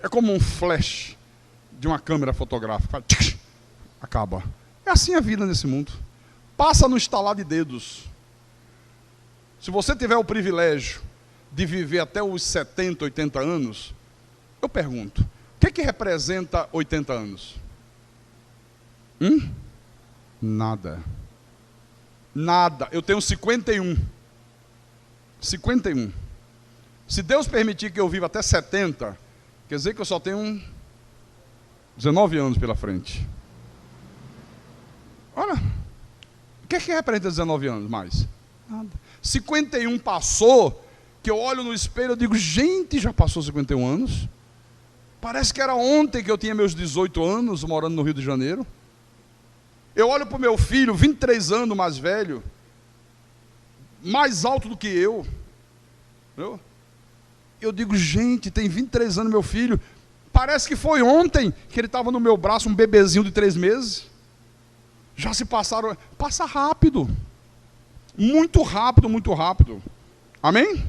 É como um flash de uma câmera fotográfica. Acaba. É assim a vida nesse mundo. Passa no estalar de dedos. Se você tiver o privilégio de viver até os 70, 80 anos, eu pergunto, o que representa 80 anos? Nada. Nada. Eu tenho 51. 51. Se Deus permitir que eu viva até 70, quer dizer que eu só tenho 19 anos pela frente. Olha, o que representa 19 anos mais? Nada. 51 passou, que eu olho no espelho e digo, gente, já passou 51 anos? Parece que era ontem que eu tinha meus 18 anos, morando no Rio de Janeiro. Eu olho para o meu filho, 23 anos mais velho, mais alto do que eu. Eu digo, gente, tem 23 anos meu filho. Parece que foi ontem que ele estava no meu braço, um bebezinho de 3 meses. Já se passaram, passa rápido. Muito rápido, muito rápido. Amém?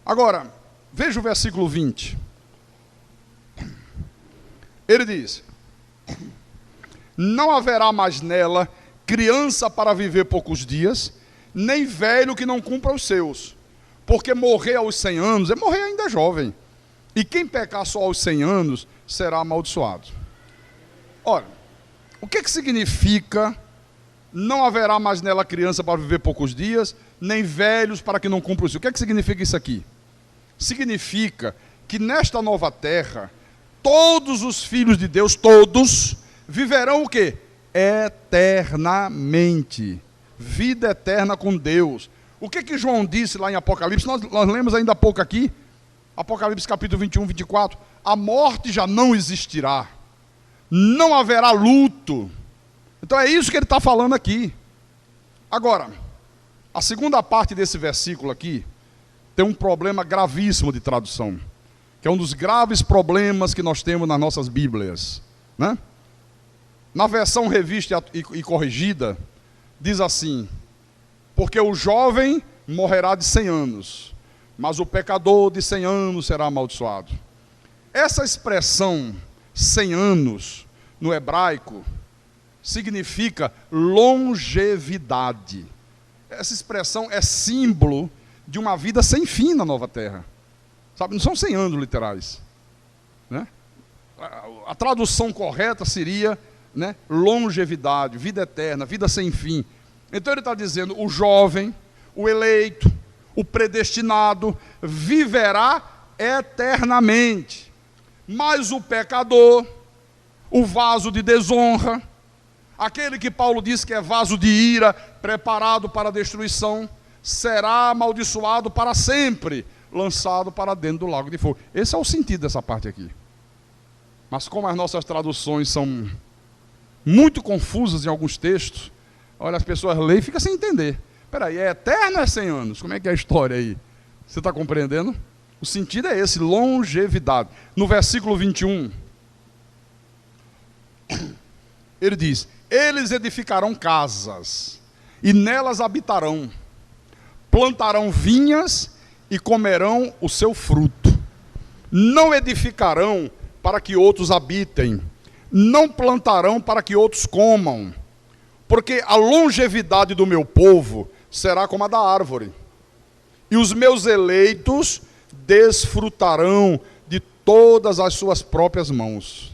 Agora, veja o versículo 20. Ele diz, não haverá mais nela criança para viver poucos dias, nem velho que não cumpra os seus. Porque morrer aos 100 anos é morrer ainda jovem. E quem pecar só aos 100 anos será amaldiçoado. Ora, o que significa não haverá mais nela criança para viver poucos dias, nem velhos para que não cumpra o seu? O que significa isso aqui? Significa que nesta nova terra, todos os filhos de Deus, todos, viverão o quê? Eternamente. Vida eterna com Deus. O que João disse lá em Apocalipse? Nós lemos ainda há pouco aqui, Apocalipse capítulo 21, 24. A morte já não existirá. Não haverá luto. Então é isso que ele está falando aqui. Agora, a segunda parte desse versículo aqui tem um problema gravíssimo de tradução, que é um dos graves problemas que nós temos nas nossas Bíblias, né? Na versão revista e corrigida, diz assim, porque o jovem morrerá de 100 anos, mas o pecador de 100 anos será amaldiçoado. Essa expressão 100 anos, no hebraico, significa longevidade. Essa expressão é símbolo de uma vida sem fim na nova terra. Sabe, não são 100 anos literais, né? A tradução correta seria, né, longevidade, vida eterna, vida sem fim. Então ele está dizendo, o jovem, o eleito, o predestinado, viverá eternamente. Mas o pecador, o vaso de desonra, aquele que Paulo diz que é vaso de ira, preparado para a destruição, será amaldiçoado para sempre, lançado para dentro do lago de fogo. Esse é o sentido dessa parte aqui. Mas como as nossas traduções são muito confusas em alguns textos, olha, as pessoas leem e ficam sem entender. Espera aí, é eterno ou é 100 anos? Como é que é a história aí? Você está compreendendo? O sentido é esse, longevidade. No versículo 21, ele diz, eles edificarão casas, e nelas habitarão, plantarão vinhas, e comerão o seu fruto. Não edificarão para que outros habitem, não plantarão para que outros comam, porque a longevidade do meu povo será como a da árvore, e os meus eleitos desfrutarão de todas as suas próprias mãos.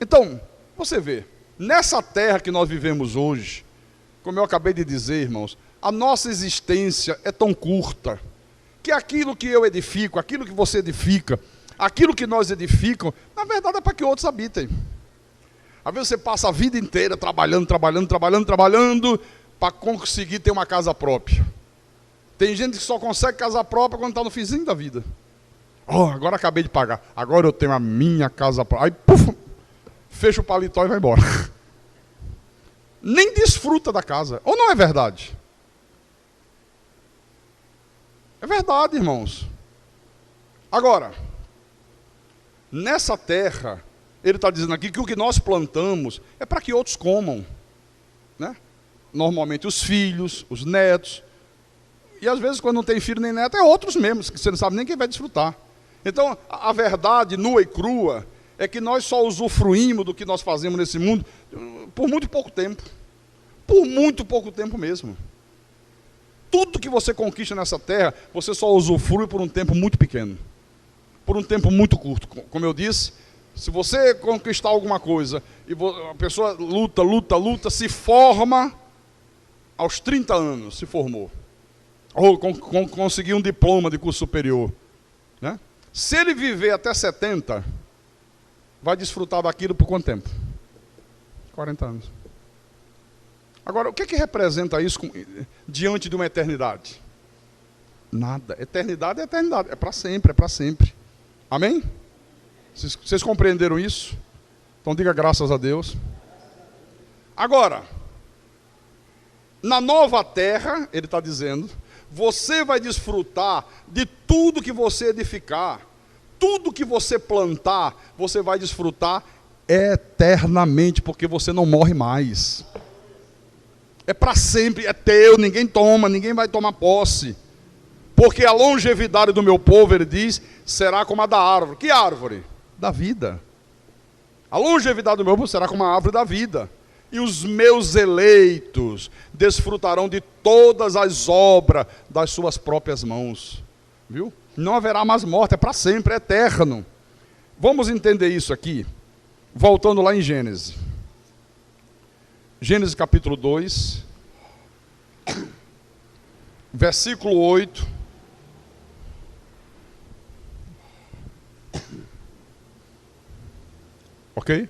Então, você vê, nessa terra que nós vivemos hoje, como eu acabei de dizer, irmãos, a nossa existência é tão curta, que aquilo que eu edifico, aquilo que você edifica, aquilo que nós edificamos, na verdade é para que outros habitem. Às vezes você passa a vida inteira trabalhando, para conseguir ter uma casa própria. Tem gente que só consegue casa própria quando está no finzinho da vida. Oh, agora acabei de pagar, agora eu tenho a minha casa própria. Aí, puf, fecha o paletó e vai embora. nem desfruta da casa. Ou não é verdade? É verdade, irmãos. Agora, nessa terra, ele está dizendo aqui que o que nós plantamos é para que outros comam, né? Normalmente os filhos, os netos, e às vezes quando não tem filho nem neto, é outros mesmos, que você não sabe nem quem vai desfrutar. Então, a verdade nua e crua é que nós só usufruímos do que nós fazemos nesse mundo por muito pouco tempo. Por muito pouco tempo mesmo. Tudo que você conquista nessa terra, você só usufrui por um tempo muito pequeno. Por um tempo muito curto. Como eu disse, se você conquistar alguma coisa e a pessoa luta, se forma aos 30 anos, se formou. Ou conseguir um diploma de curso superior, né? Se ele viver até 70, vai desfrutar daquilo por quanto tempo? 40 anos. Agora, o que representa isso diante de uma eternidade? Nada. Eternidade é eternidade. É para sempre, é para sempre. Amém? Vocês compreenderam isso? Então diga graças a Deus. Agora, na nova terra, ele está dizendo, você vai desfrutar de tudo que você edificar, tudo que você plantar, você vai desfrutar eternamente, porque você não morre mais. É para sempre, é teu, ninguém toma, ninguém vai tomar posse. Porque a longevidade do meu povo, ele diz, será como a da árvore. Que árvore? Da vida. A longevidade do meu povo será como a árvore da vida. E os meus eleitos desfrutarão de todas as obras das suas próprias mãos. Viu? Não haverá mais morte, é para sempre, é eterno. Vamos entender isso aqui, voltando lá em Gênesis. Gênesis capítulo 2, versículo 8. Ok?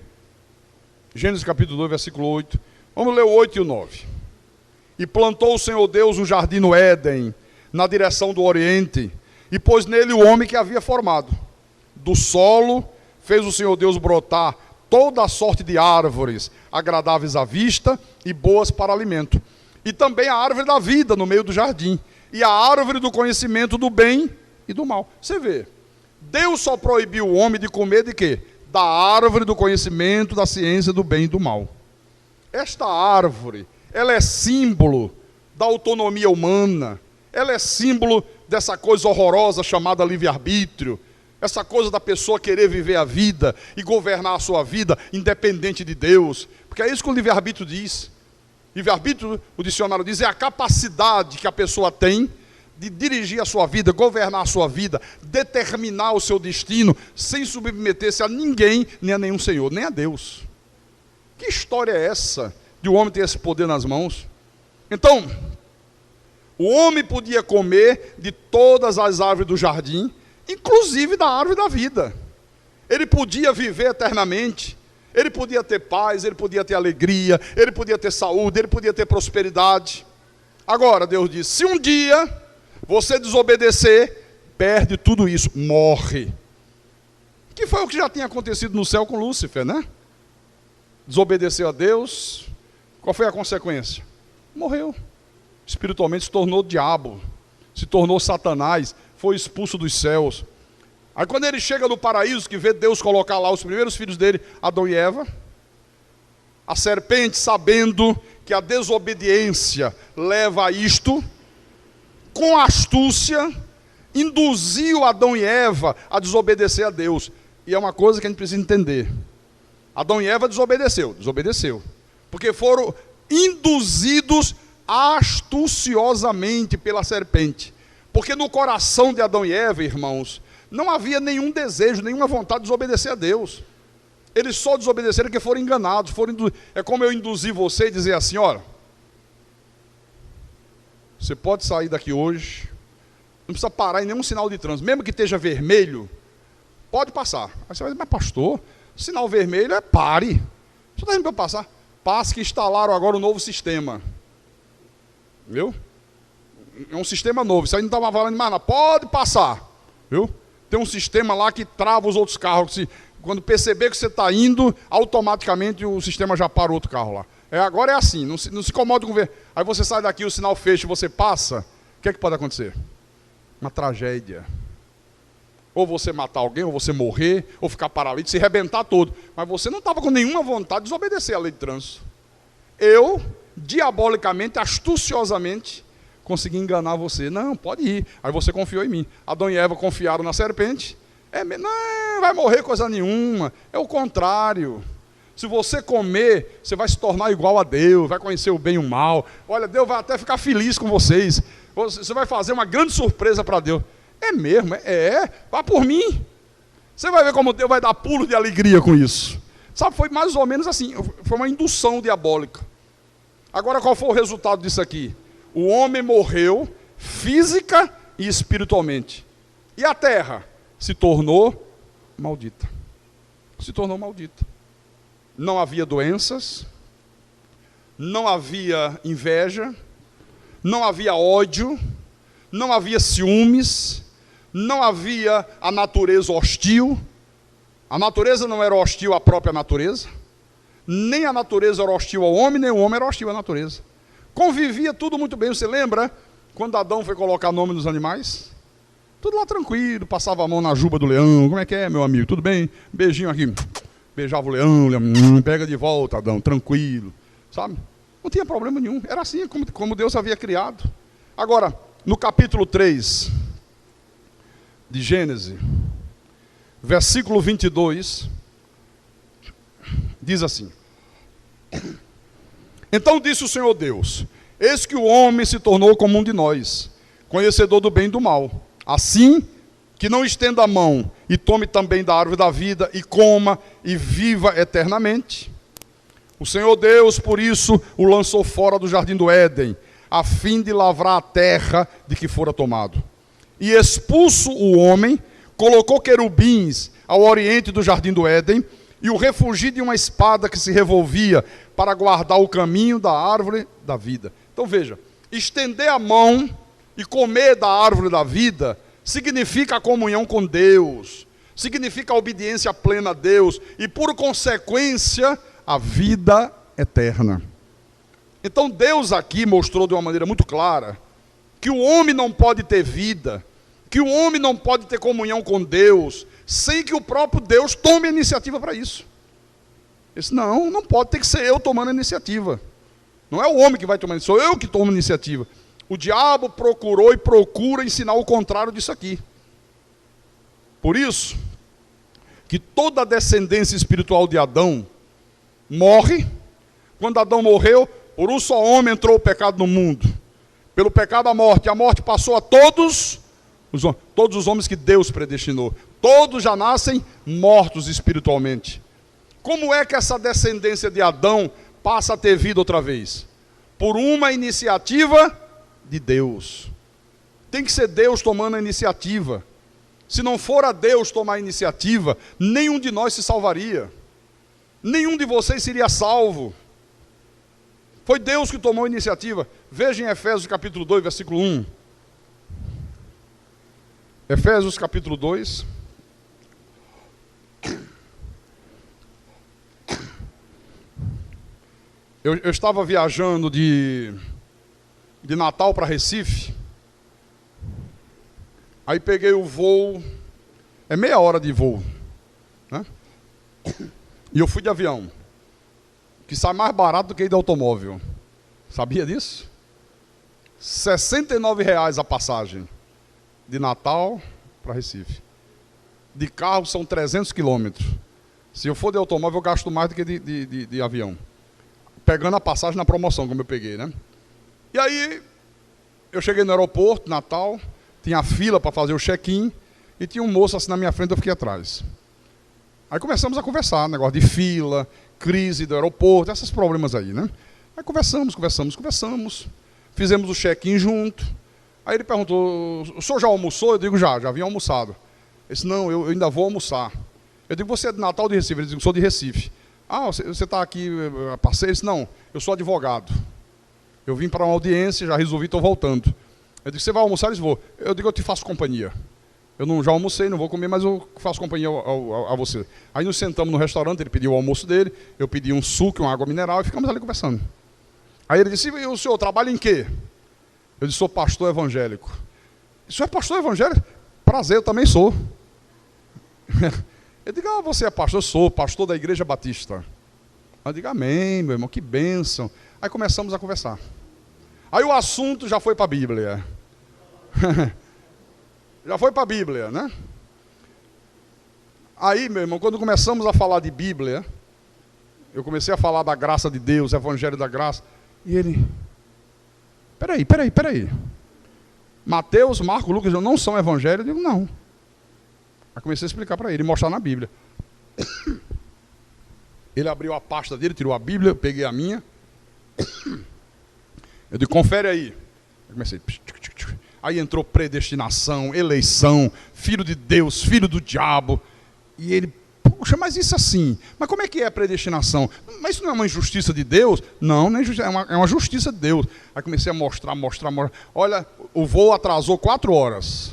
Gênesis capítulo 2, versículo 8. Vamos ler o 8 e o 9. E plantou o Senhor Deus um jardim no Éden, na direção do Oriente, e pôs nele o homem que havia formado. Do solo fez o Senhor Deus brotar toda a sorte de árvores, agradáveis à vista e boas para alimento. E também a árvore da vida no meio do jardim, e a árvore do conhecimento do bem e do mal. Você vê, Deus só proibiu o homem de comer de quê? Da árvore do conhecimento, da ciência do bem e do mal. Esta árvore, ela é símbolo da autonomia humana, ela é símbolo dessa coisa horrorosa chamada livre-arbítrio, essa coisa da pessoa querer viver a vida e governar a sua vida independente de Deus, porque é isso que o livre-arbítrio diz. Livre-arbítrio, o dicionário diz, é a capacidade que a pessoa tem de dirigir a sua vida, governar a sua vida, determinar o seu destino, sem submeter-se a ninguém, nem a nenhum senhor, nem a Deus. Que história é essa de o homem ter esse poder nas mãos? Então, o homem podia comer de todas as árvores do jardim, inclusive da árvore da vida. Ele podia viver eternamente, ele podia ter paz, ele podia ter alegria, ele podia ter saúde, ele podia ter prosperidade. Agora, Deus diz, se um dia você desobedecer, perde tudo isso, morre. Que foi o que já tinha acontecido no céu com Lúcifer, né? Desobedeceu a Deus, qual foi a consequência? Morreu. Espiritualmente se tornou diabo, se tornou Satanás, foi expulso dos céus. Aí quando ele chega no paraíso, que vê Deus colocar lá os primeiros filhos dele, Adão e Eva, a serpente, sabendo que a desobediência leva a isto, com astúcia, induziu Adão e Eva a desobedecer a Deus. E é uma coisa que a gente precisa entender. Adão e Eva desobedeceu. Porque foram induzidos astuciosamente pela serpente. Porque no coração de Adão e Eva, irmãos, não havia nenhum desejo, nenhuma vontade de desobedecer a Deus. Eles só desobedeceram porque foram enganados. É como eu induzir você e dizer assim, olha, você pode sair daqui hoje, não precisa parar em nenhum sinal de trânsito, mesmo que esteja vermelho, pode passar. Aí você vai dizer, mas pastor, sinal vermelho é pare. Você está dizendo para eu passar? Passe que instalaram agora um novo sistema. Viu? É um sistema novo, isso aí não estava valendo mais nada. Pode passar. Viu? Tem um sistema lá que trava os outros carros. Quando perceber que você está indo, automaticamente o sistema já para o outro carro lá. Agora é assim, não se incomode com ver. Aí você sai daqui, o sinal fecha e você passa, o que é que pode acontecer? Uma tragédia. Ou você matar alguém, ou você morrer, ou ficar paralítico, se arrebentar todo. Mas você não estava com nenhuma vontade de desobedecer à lei de trânsito. Eu, diabolicamente, astuciosamente, consegui enganar você. Não, pode ir. Aí você confiou em mim. Adão e Eva confiaram na serpente. Não vai morrer coisa nenhuma. É o contrário. Se você comer, você vai se tornar igual a Deus, vai conhecer o bem e o mal. Olha, Deus vai até ficar feliz com vocês. Você vai fazer uma grande surpresa para Deus. É mesmo, vá por mim. Você vai ver como Deus vai dar pulo de alegria com isso. Sabe, foi mais ou menos assim, foi uma indução diabólica. Agora, qual foi o resultado disso aqui? O homem morreu física e espiritualmente. E a terra se tornou maldita. Se tornou maldita. Não havia doenças, não havia inveja, não havia ódio, não havia ciúmes, não havia a natureza hostil. A natureza não era hostil à própria natureza, nem a natureza era hostil ao homem, nem o homem era hostil à natureza. Convivia tudo muito bem. Você lembra quando Adão foi colocar nome nos animais? Tudo lá tranquilo, passava a mão na juba do leão. Como é que é, meu amigo? Tudo bem? Beijinho aqui. Beijava o leão, pega de volta, Adão, tranquilo, sabe? Não tinha problema nenhum, era assim como Deus havia criado. Agora, no capítulo 3 de Gênesis, versículo 22, diz assim: Então disse o Senhor Deus, eis que o homem se tornou como um de nós, conhecedor do bem e do mal. Assim, que não estenda a mão e tome também da árvore da vida e coma e viva eternamente. O Senhor Deus, por isso, o lançou fora do jardim do Éden, a fim de lavrar a terra de que fora tomado. E expulso o homem, colocou querubins ao oriente do jardim do Éden e o refugiu de uma espada que se revolvia para guardar o caminho da árvore da vida. Então veja, estender a mão e comer da árvore da vida significa a comunhão com Deus, significa a obediência plena a Deus e, por consequência, a vida eterna. Então Deus aqui mostrou de uma maneira muito clara que o homem não pode ter vida, que o homem não pode ter comunhão com Deus, sem que o próprio Deus tome a iniciativa para isso. Ele disse, não pode, ter que ser eu tomando a iniciativa. Não é o homem que vai tomar, sou eu que tomo a iniciativa. O diabo procurou e procura ensinar o contrário disso aqui. Por isso, que toda a descendência espiritual de Adão morre. Quando Adão morreu, por um só homem entrou o pecado no mundo. Pelo pecado a morte passou a todos os homens que Deus predestinou. Todos já nascem mortos espiritualmente. Como é que essa descendência de Adão passa a ter vida outra vez? Por uma iniciativa de Deus. Tem que ser Deus tomando a iniciativa. Se não for a Deus tomar a iniciativa, nenhum de nós se salvaria. Nenhum de vocês seria salvo. Foi Deus que tomou a iniciativa. Veja em Efésios capítulo 2, versículo 1. Efésios capítulo 2. Eu estava viajando de Natal para Recife. Aí peguei o voo, é meia hora de voo, né? E eu fui de avião, que sai mais barato do que ir de automóvel. Sabia disso? R$ 69,00 a passagem, de Natal para Recife. De carro são 300 quilômetros. Se eu for de automóvel, eu gasto mais do que de avião. Pegando a passagem na promoção, como eu peguei, né? E aí, eu cheguei no aeroporto, Natal, tinha fila para fazer o check-in, e tinha um moço assim na minha frente, eu fiquei atrás. Aí começamos a conversar, negócio de fila, crise do aeroporto, esses problemas aí, né? Aí conversamos, fizemos o check-in junto. Aí ele perguntou, o senhor já almoçou? Eu digo, já havia almoçado. Ele disse, não, eu ainda vou almoçar. Eu digo, você é de Natal ou de Recife? Ele disse, eu sou de Recife. Ah, você está aqui, parceiro? Ele disse, não, eu sou advogado. Eu vim para uma audiência, já resolvi, estou voltando. Eu disse, você vai almoçar? Ele disse, vou. Eu digo, eu te faço companhia. Eu não, já almocei, não vou comer, mas eu faço companhia a você. Aí nos sentamos no restaurante, ele pediu o almoço dele, eu pedi um suco, uma água mineral e ficamos ali conversando. Aí ele disse, e o senhor trabalha em quê? Eu disse, sou pastor evangélico. O senhor é pastor evangélico? Prazer, eu também sou. Eu digo, você é pastor? Eu sou pastor da Igreja Batista. Eu digo, amém, meu irmão, que bênção. Aí começamos a conversar. Aí o assunto já foi para a Bíblia. Já foi para a Bíblia, né? Aí, meu irmão, quando começamos a falar de Bíblia, eu comecei a falar da graça de Deus, Evangelho da Graça, e ele, peraí. Mateus, Marcos, Lucas não são Evangelho? Eu digo, não. Aí comecei a explicar para ele, mostrar na Bíblia. Ele abriu a pasta dele, tirou a Bíblia, eu peguei a minha. Eu digo, confere aí. Eu comecei... Aí entrou predestinação, eleição, filho de Deus, filho do diabo. E ele, poxa, mas isso assim, mas como é que é a predestinação? Mas isso não é uma injustiça de Deus? Não, não é injustiça, é uma justiça de Deus. Aí comecei a mostrar. Olha, o voo atrasou 4 horas.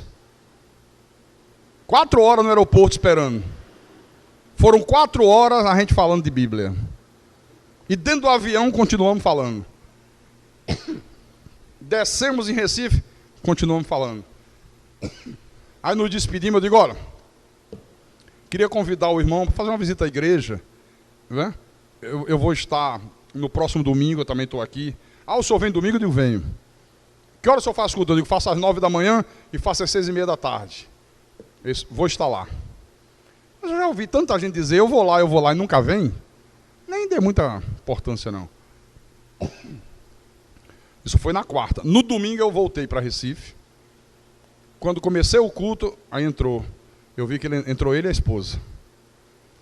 4 horas no aeroporto esperando. Foram 4 horas a gente falando de Bíblia. E dentro do avião continuamos falando. Descemos em Recife, continuamos falando. Aí nos despedimos, eu digo, olha, queria convidar o irmão para fazer uma visita à igreja, né? Eu vou estar no próximo domingo, eu também estou aqui. O senhor vem domingo? Eu digo, venho. Que hora o senhor faz culto? Eu digo, faço às 9 da manhã e faço às 6:30 da tarde. Vou estar lá. Mas eu já ouvi tanta gente dizer, eu vou lá e nunca vem. Nem dei muita importância, não. Isso foi na quarta. No domingo eu voltei para Recife. Quando comecei o culto, aí entrou. Eu vi que entrou ele e a esposa.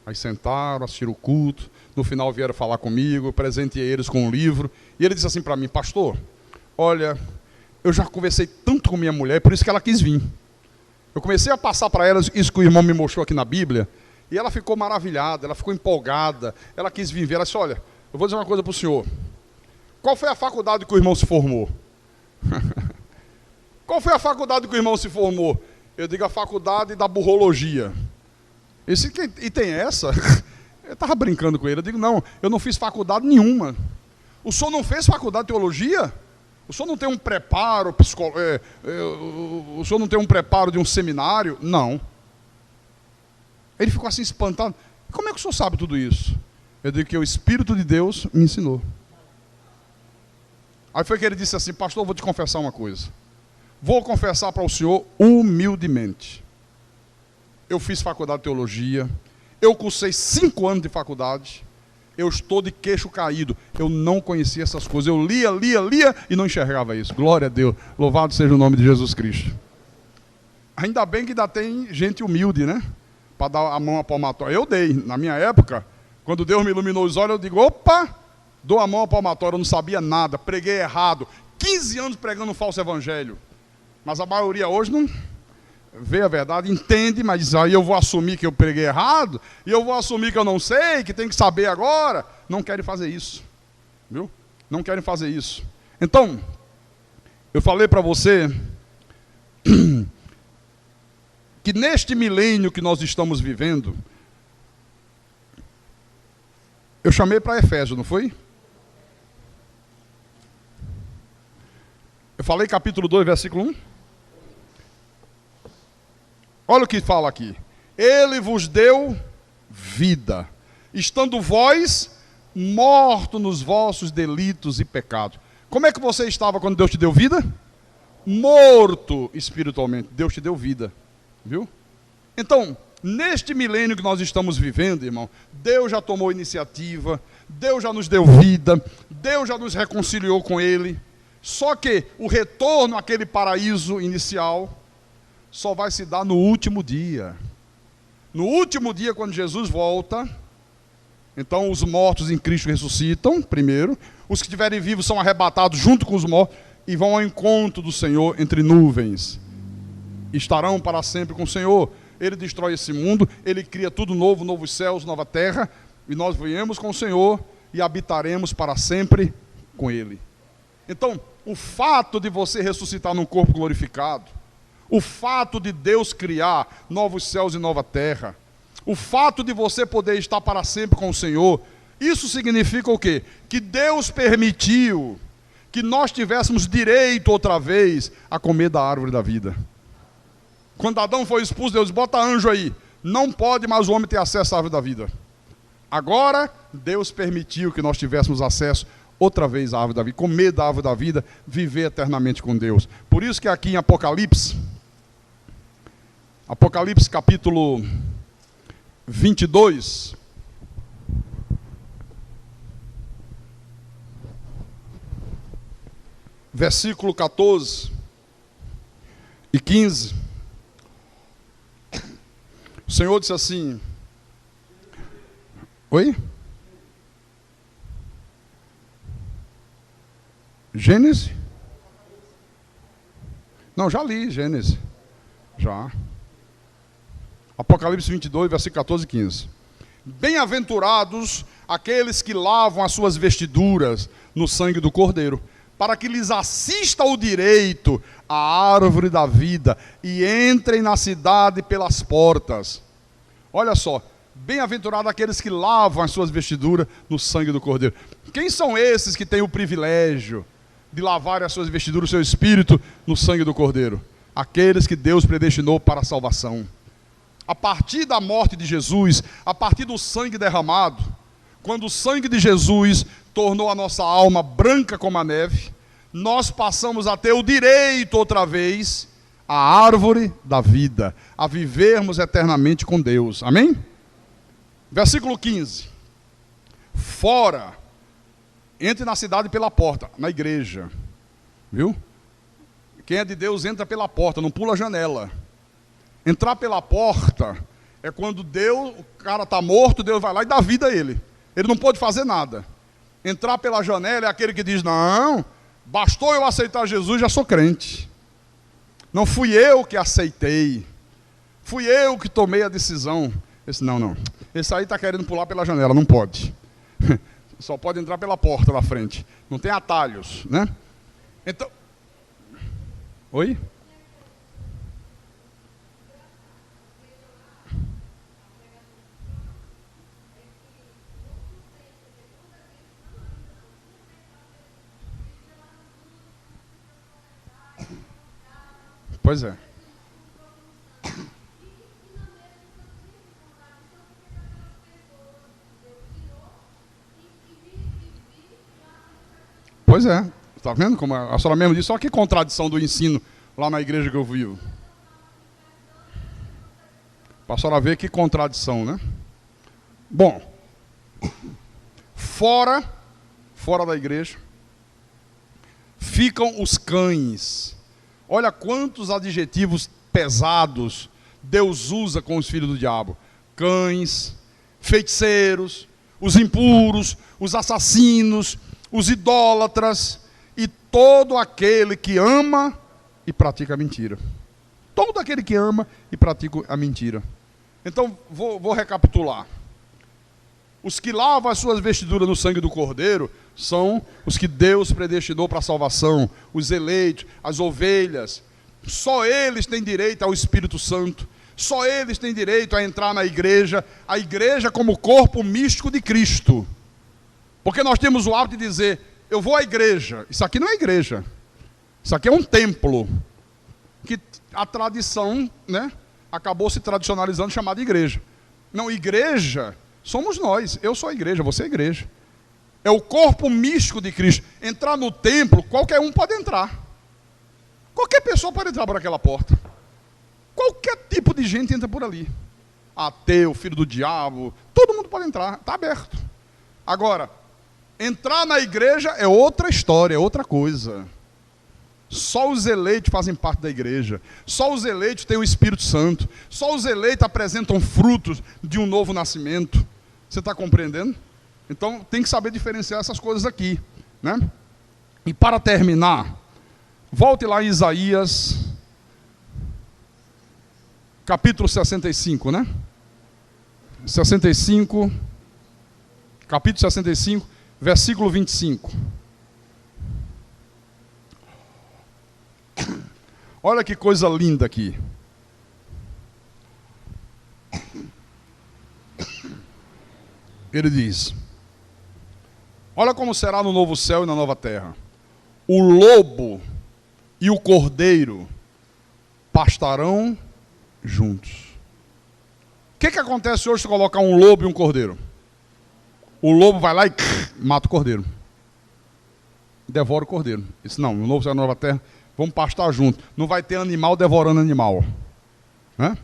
Aí sentaram, assistiram o culto. No final vieram falar comigo, eu presenteei eles com um livro. E ele disse assim para mim, pastor, olha, eu já conversei tanto com minha mulher, por isso que ela quis vir. Eu comecei a passar para ela isso que o irmão me mostrou aqui na Bíblia. E ela ficou maravilhada, ela ficou empolgada. Ela quis vir ver. Ela disse, olha, eu vou dizer uma coisa para o senhor. Qual foi a faculdade que o irmão se formou? Qual foi a faculdade que o irmão se formou? Eu digo a faculdade da burrologia. E tem essa? Eu estava brincando com ele. Eu digo, não, eu não fiz faculdade nenhuma. O senhor não fez faculdade de teologia? O senhor não tem um preparo o senhor não tem um preparo de um seminário? Não. Ele ficou assim espantado. Como é que o senhor sabe tudo isso? Eu digo que o Espírito de Deus me ensinou. Aí foi que ele disse assim, pastor, vou te confessar uma coisa. Vou confessar para o senhor humildemente. Eu fiz faculdade de teologia, eu cursei 5 anos de faculdade, eu estou de queixo caído, eu não conhecia essas coisas, eu lia e não enxergava isso. Glória a Deus, louvado seja o nome de Jesus Cristo. Ainda bem que ainda tem gente humilde, né? Para dar a mão à palmatória. Eu dei, na minha época, quando Deus me iluminou os olhos, eu digo, opa! Dou a mão à palmatória, eu não sabia nada, preguei errado, 15 anos pregando um falso evangelho. Mas a maioria hoje não vê a verdade, entende, mas diz, aí eu vou assumir que eu preguei errado, e eu vou assumir que eu não sei, que tem que saber agora. Não querem fazer isso, viu? Não querem fazer isso. Então, eu falei para você que neste milênio que nós estamos vivendo, eu chamei para Efésios, não foi? Eu falei capítulo 2, versículo 1. Olha o que fala aqui. Ele vos deu vida, estando vós mortos nos vossos delitos e pecados. Como é que você estava quando Deus te deu vida? Morto espiritualmente. Deus te deu vida, viu? Então, neste milênio que nós estamos vivendo, irmão, Deus já tomou iniciativa, Deus já nos deu vida, Deus já nos reconciliou com Ele. Só que o retorno àquele paraíso inicial só vai se dar no último dia. No último dia, quando Jesus volta, então os mortos em Cristo ressuscitam primeiro, os que estiverem vivos são arrebatados junto com os mortos e vão ao encontro do Senhor entre nuvens. Estarão para sempre com o Senhor. Ele destrói esse mundo, Ele cria tudo novo, novos céus, nova terra, e nós viemos com o Senhor e habitaremos para sempre com Ele. Então, o fato de você ressuscitar num corpo glorificado, O fato de Deus criar novos céus e nova terra, o fato de você poder estar para sempre com o Senhor, isso significa o quê? Que Deus permitiu que nós tivéssemos direito outra vez a comer da árvore da vida. Quando Adão foi expulso, Deus bota anjo aí. Não pode mais o homem ter acesso à árvore da vida. Agora, Deus permitiu que nós tivéssemos acesso outra vez à árvore da vida, comer da árvore da vida, viver eternamente com Deus. Por isso que aqui em Apocalipse capítulo 22, versículo 14 e 15, o Senhor disse assim, oi? Gênesis? Não, já li Gênesis. Já. Apocalipse 22, versículo 14 e 15. Bem-aventurados aqueles que lavam as suas vestiduras no sangue do Cordeiro, para que lhes assista o direito à árvore da vida e entrem na cidade pelas portas. Olha só, bem-aventurados aqueles que lavam as suas vestiduras no sangue do Cordeiro. Quem são esses que têm o privilégio de lavar as suas vestiduras, o seu espírito, no sangue do Cordeiro? Aqueles que Deus predestinou para a salvação. A partir da morte de Jesus, a partir do sangue derramado, quando o sangue de Jesus tornou a nossa alma branca como a neve, nós passamos a ter o direito outra vez à árvore da vida, a vivermos eternamente com Deus. Amém? Versículo 15. Fora, entre na cidade pela porta, na igreja. Viu? Quem é de Deus entra pela porta, não pula a janela. Entrar pela porta é quando Deus, o cara está morto, Deus vai lá e dá vida a ele. Ele não pode fazer nada. Entrar pela janela é aquele que diz, não, bastou eu aceitar Jesus, já sou crente. Não fui eu que aceitei. Fui eu que tomei a decisão. Esse não. Esse aí está querendo pular pela janela, não pode. Só pode entrar pela porta lá frente. Não tem atalhos, né? Então... Oi? Pois é. Pois é. Está vendo como a senhora mesmo disse? Olha que contradição do ensino lá na igreja que eu vivo. Para a senhora ver que contradição, né? Bom, fora da igreja, ficam os cães. Olha quantos adjetivos pesados Deus usa com os filhos do diabo. Cães, feiticeiros, os impuros, os assassinos, os idólatras e todo aquele que ama e pratica a mentira. Todo aquele que ama e pratica a mentira. Então, vou recapitular. Os que lavam as suas vestiduras no sangue do Cordeiro são os que Deus predestinou para a salvação, os eleitos, as ovelhas. Só eles têm direito ao Espírito Santo. Só eles têm direito a entrar na igreja, a igreja como corpo místico de Cristo. Porque nós temos o hábito de dizer, eu vou à igreja. Isso aqui não é igreja. Isso aqui é um templo. Que a tradição, né, acabou se tradicionalizando, chamada igreja. Não, igreja somos nós. Eu sou a igreja, você é a igreja. É o corpo místico de Cristo. Entrar no templo, qualquer um pode entrar. Qualquer pessoa pode entrar por aquela porta. Qualquer tipo de gente entra por ali. Ateu, filho do diabo, todo mundo pode entrar, está aberto. Agora, entrar na igreja é outra história, é outra coisa. Só os eleitos fazem parte da igreja. Só os eleitos têm o Espírito Santo. Só os eleitos apresentam frutos de um novo nascimento. Você está compreendendo? Então, tem que saber diferenciar essas coisas aqui, né? E para terminar, volte lá em Isaías, capítulo 65, né? 65, capítulo 65, versículo 25. Olha que coisa linda aqui. Ele diz: olha como será no novo céu e na nova terra. O lobo e o cordeiro pastarão juntos. O que acontece hoje se colocar um lobo e um cordeiro? O lobo vai lá e mata o cordeiro. Devora o cordeiro. Disse, não, no novo céu e na nova terra, vamos pastar junto. Não vai ter animal devorando animal. Né?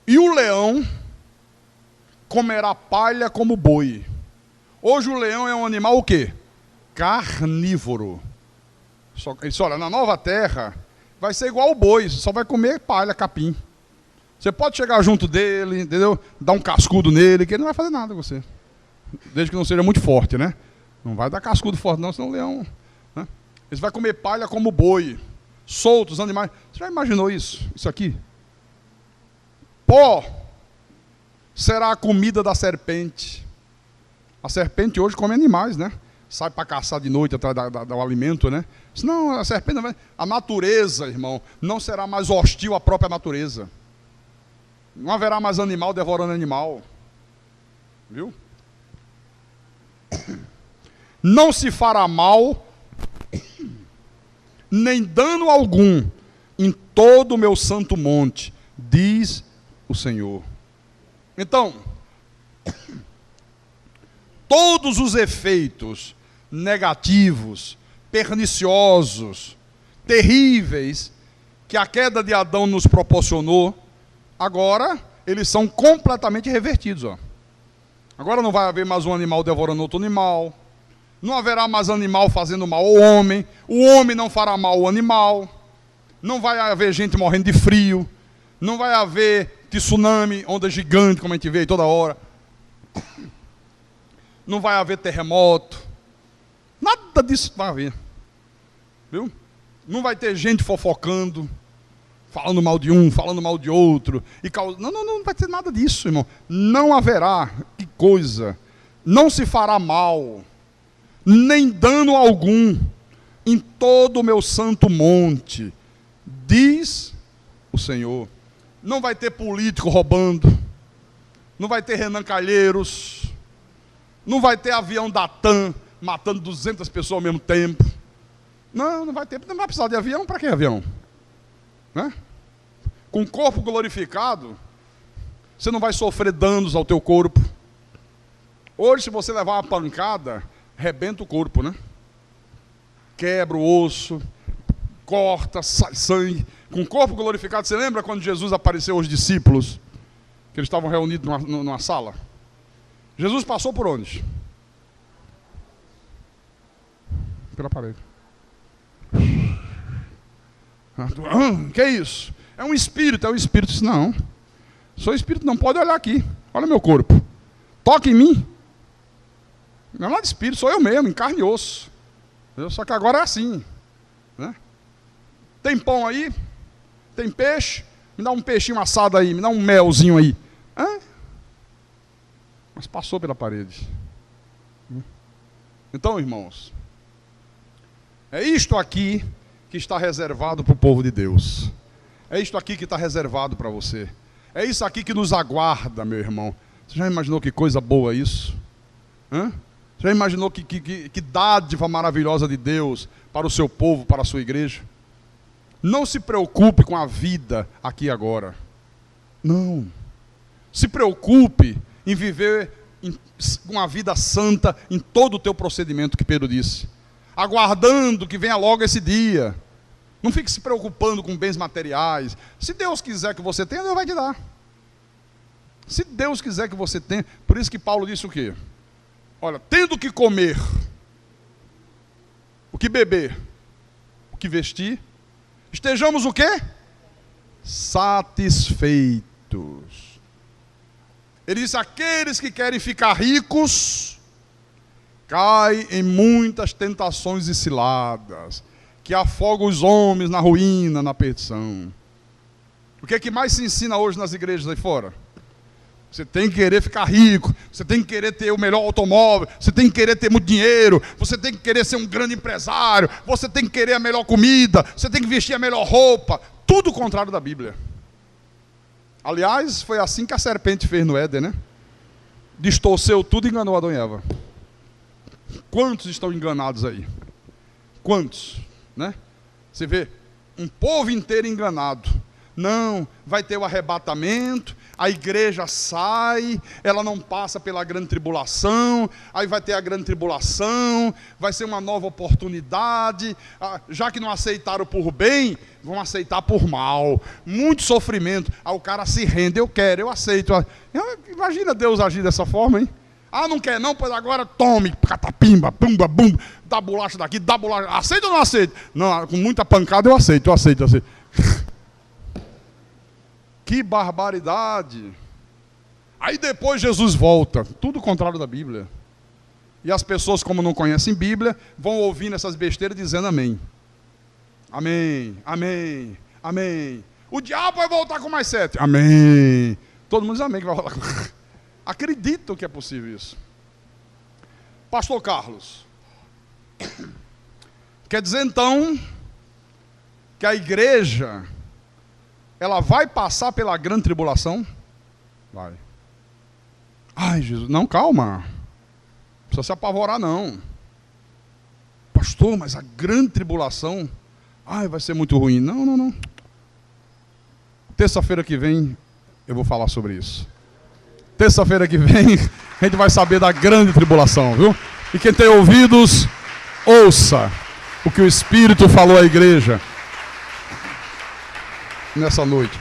E o leão comerá palha como boi. Hoje o leão é um animal o quê? Carnívoro. Ele disse, olha, na nova terra vai ser igual o boi, só vai comer palha, capim. Você pode chegar junto dele, entendeu? Dar um cascudo nele, que ele não vai fazer nada com você. Desde que não seja muito forte, né? Não vai dar cascudo forte não, senão o leão... Né? Ele vai comer palha como boi. Soltos, animais. Você já imaginou isso? Isso aqui? Pó será a comida da serpente. A serpente hoje come animais, né? Sai para caçar de noite atrás do alimento, né? Senão a serpente não vai... A natureza, irmão, não será mais hostil à própria natureza. Não haverá mais animal devorando animal. Viu? Não se fará mal, nem dano algum, em todo o meu santo monte, diz o Senhor. Então, todos os efeitos negativos, perniciosos, terríveis, que a queda de Adão nos proporcionou, agora eles são completamente revertidos. Ó. Agora não vai haver mais um animal devorando outro animal, não haverá mais animal fazendo mal ao homem, o homem não fará mal ao animal, não vai haver gente morrendo de frio, não vai haver tsunami, onda gigante, como a gente vê aí toda hora, não vai haver terremoto, nada disso vai haver, viu? Não vai ter gente fofocando, falando mal de um, falando mal de outro, e não vai ter nada disso, irmão. Não haverá, que coisa, não se fará mal, nem dano algum, em todo o meu santo monte, diz o Senhor. Não vai ter político roubando, não vai ter Renan Calheiros, não vai ter avião da TAM matando 200 pessoas ao mesmo tempo. Não vai ter, não vai precisar de avião, para que avião? Né? Com o corpo glorificado, você não vai sofrer danos ao teu corpo. Hoje, se você levar uma pancada, rebenta o corpo, né? Quebra o osso, corta, sai sangue. Com o corpo glorificado, você lembra quando Jesus apareceu aos discípulos? Que eles estavam reunidos numa sala? Jesus passou por onde? Pela parede. Que é isso? É um espírito, é o espírito. Disse, não, sou espírito, não pode olhar aqui. Olha meu corpo. Toca em mim. Não é nada de espírito, sou eu mesmo, em carne e osso. Só que agora é assim. Né? Tem pão aí? Tem peixe? Me dá um peixinho assado aí, me dá um melzinho aí. Mas passou pela parede. Então, irmãos, é isto aqui que está reservado para o povo de Deus. É isto aqui que está reservado para você. É isso aqui que nos aguarda, meu irmão. Você já imaginou que coisa boa isso? Você já imaginou que dádiva maravilhosa de Deus para o seu povo, para a sua igreja? Não se preocupe com a vida aqui e agora. Não. Se preocupe em viver uma vida santa em todo o teu procedimento, que Pedro disse. Aguardando que venha logo esse dia. Não fique se preocupando com bens materiais. Se Deus quiser que você tenha, Deus vai te dar. Se Deus quiser que você tenha. Por isso que Paulo disse o quê? Olha, tendo que comer, o que beber, o que vestir, estejamos o quê? Satisfeitos. Ele disse, aqueles que querem ficar ricos, caem em muitas tentações e ciladas, que afogam os homens na ruína, na perdição. O que é que mais se ensina hoje nas igrejas aí fora? Você tem que querer ficar rico, você tem que querer ter o melhor automóvel, você tem que querer ter muito dinheiro, você tem que querer ser um grande empresário, você tem que querer a melhor comida, você tem que vestir a melhor roupa. Tudo o contrário da Bíblia. Aliás, foi assim que a serpente fez no Éden, né? Distorceu tudo e enganou Adão e Eva. Quantos estão enganados aí? Quantos? Né? Você vê, um povo inteiro enganado. Não, vai ter o arrebatamento, a igreja sai, ela não passa pela grande tribulação, aí vai ter a grande tribulação, vai ser uma nova oportunidade, já que não aceitaram por bem, vão aceitar por mal, muito sofrimento, aí o cara se rende, eu quero, eu aceito. Imagina Deus agir dessa forma, hein? Ah, não quer não? Pois agora tome, catapimba, pumba, bum, dá bolacha daqui, dá bolacha, aceita ou não aceita? Não, com muita pancada eu aceito. Que barbaridade! Aí depois Jesus volta, tudo contrário da Bíblia. E as pessoas, como não conhecem Bíblia, vão ouvindo essas besteiras dizendo amém. Amém, amém, amém. O diabo vai voltar com mais 7. Amém. Todo mundo diz amém que vai voltar com... Acreditam que é possível isso. Pastor Carlos, quer dizer então que a igreja... ela vai passar pela grande tribulação? Vai. Ai, Jesus, não, calma. Não precisa se apavorar, não. Pastor, mas a grande tribulação, ai, vai ser muito ruim. Não. Terça-feira que vem, eu vou falar sobre isso. Terça-feira que vem, a gente vai saber da grande tribulação, viu? E quem tem ouvidos, ouça o que o Espírito falou à igreja nessa noite.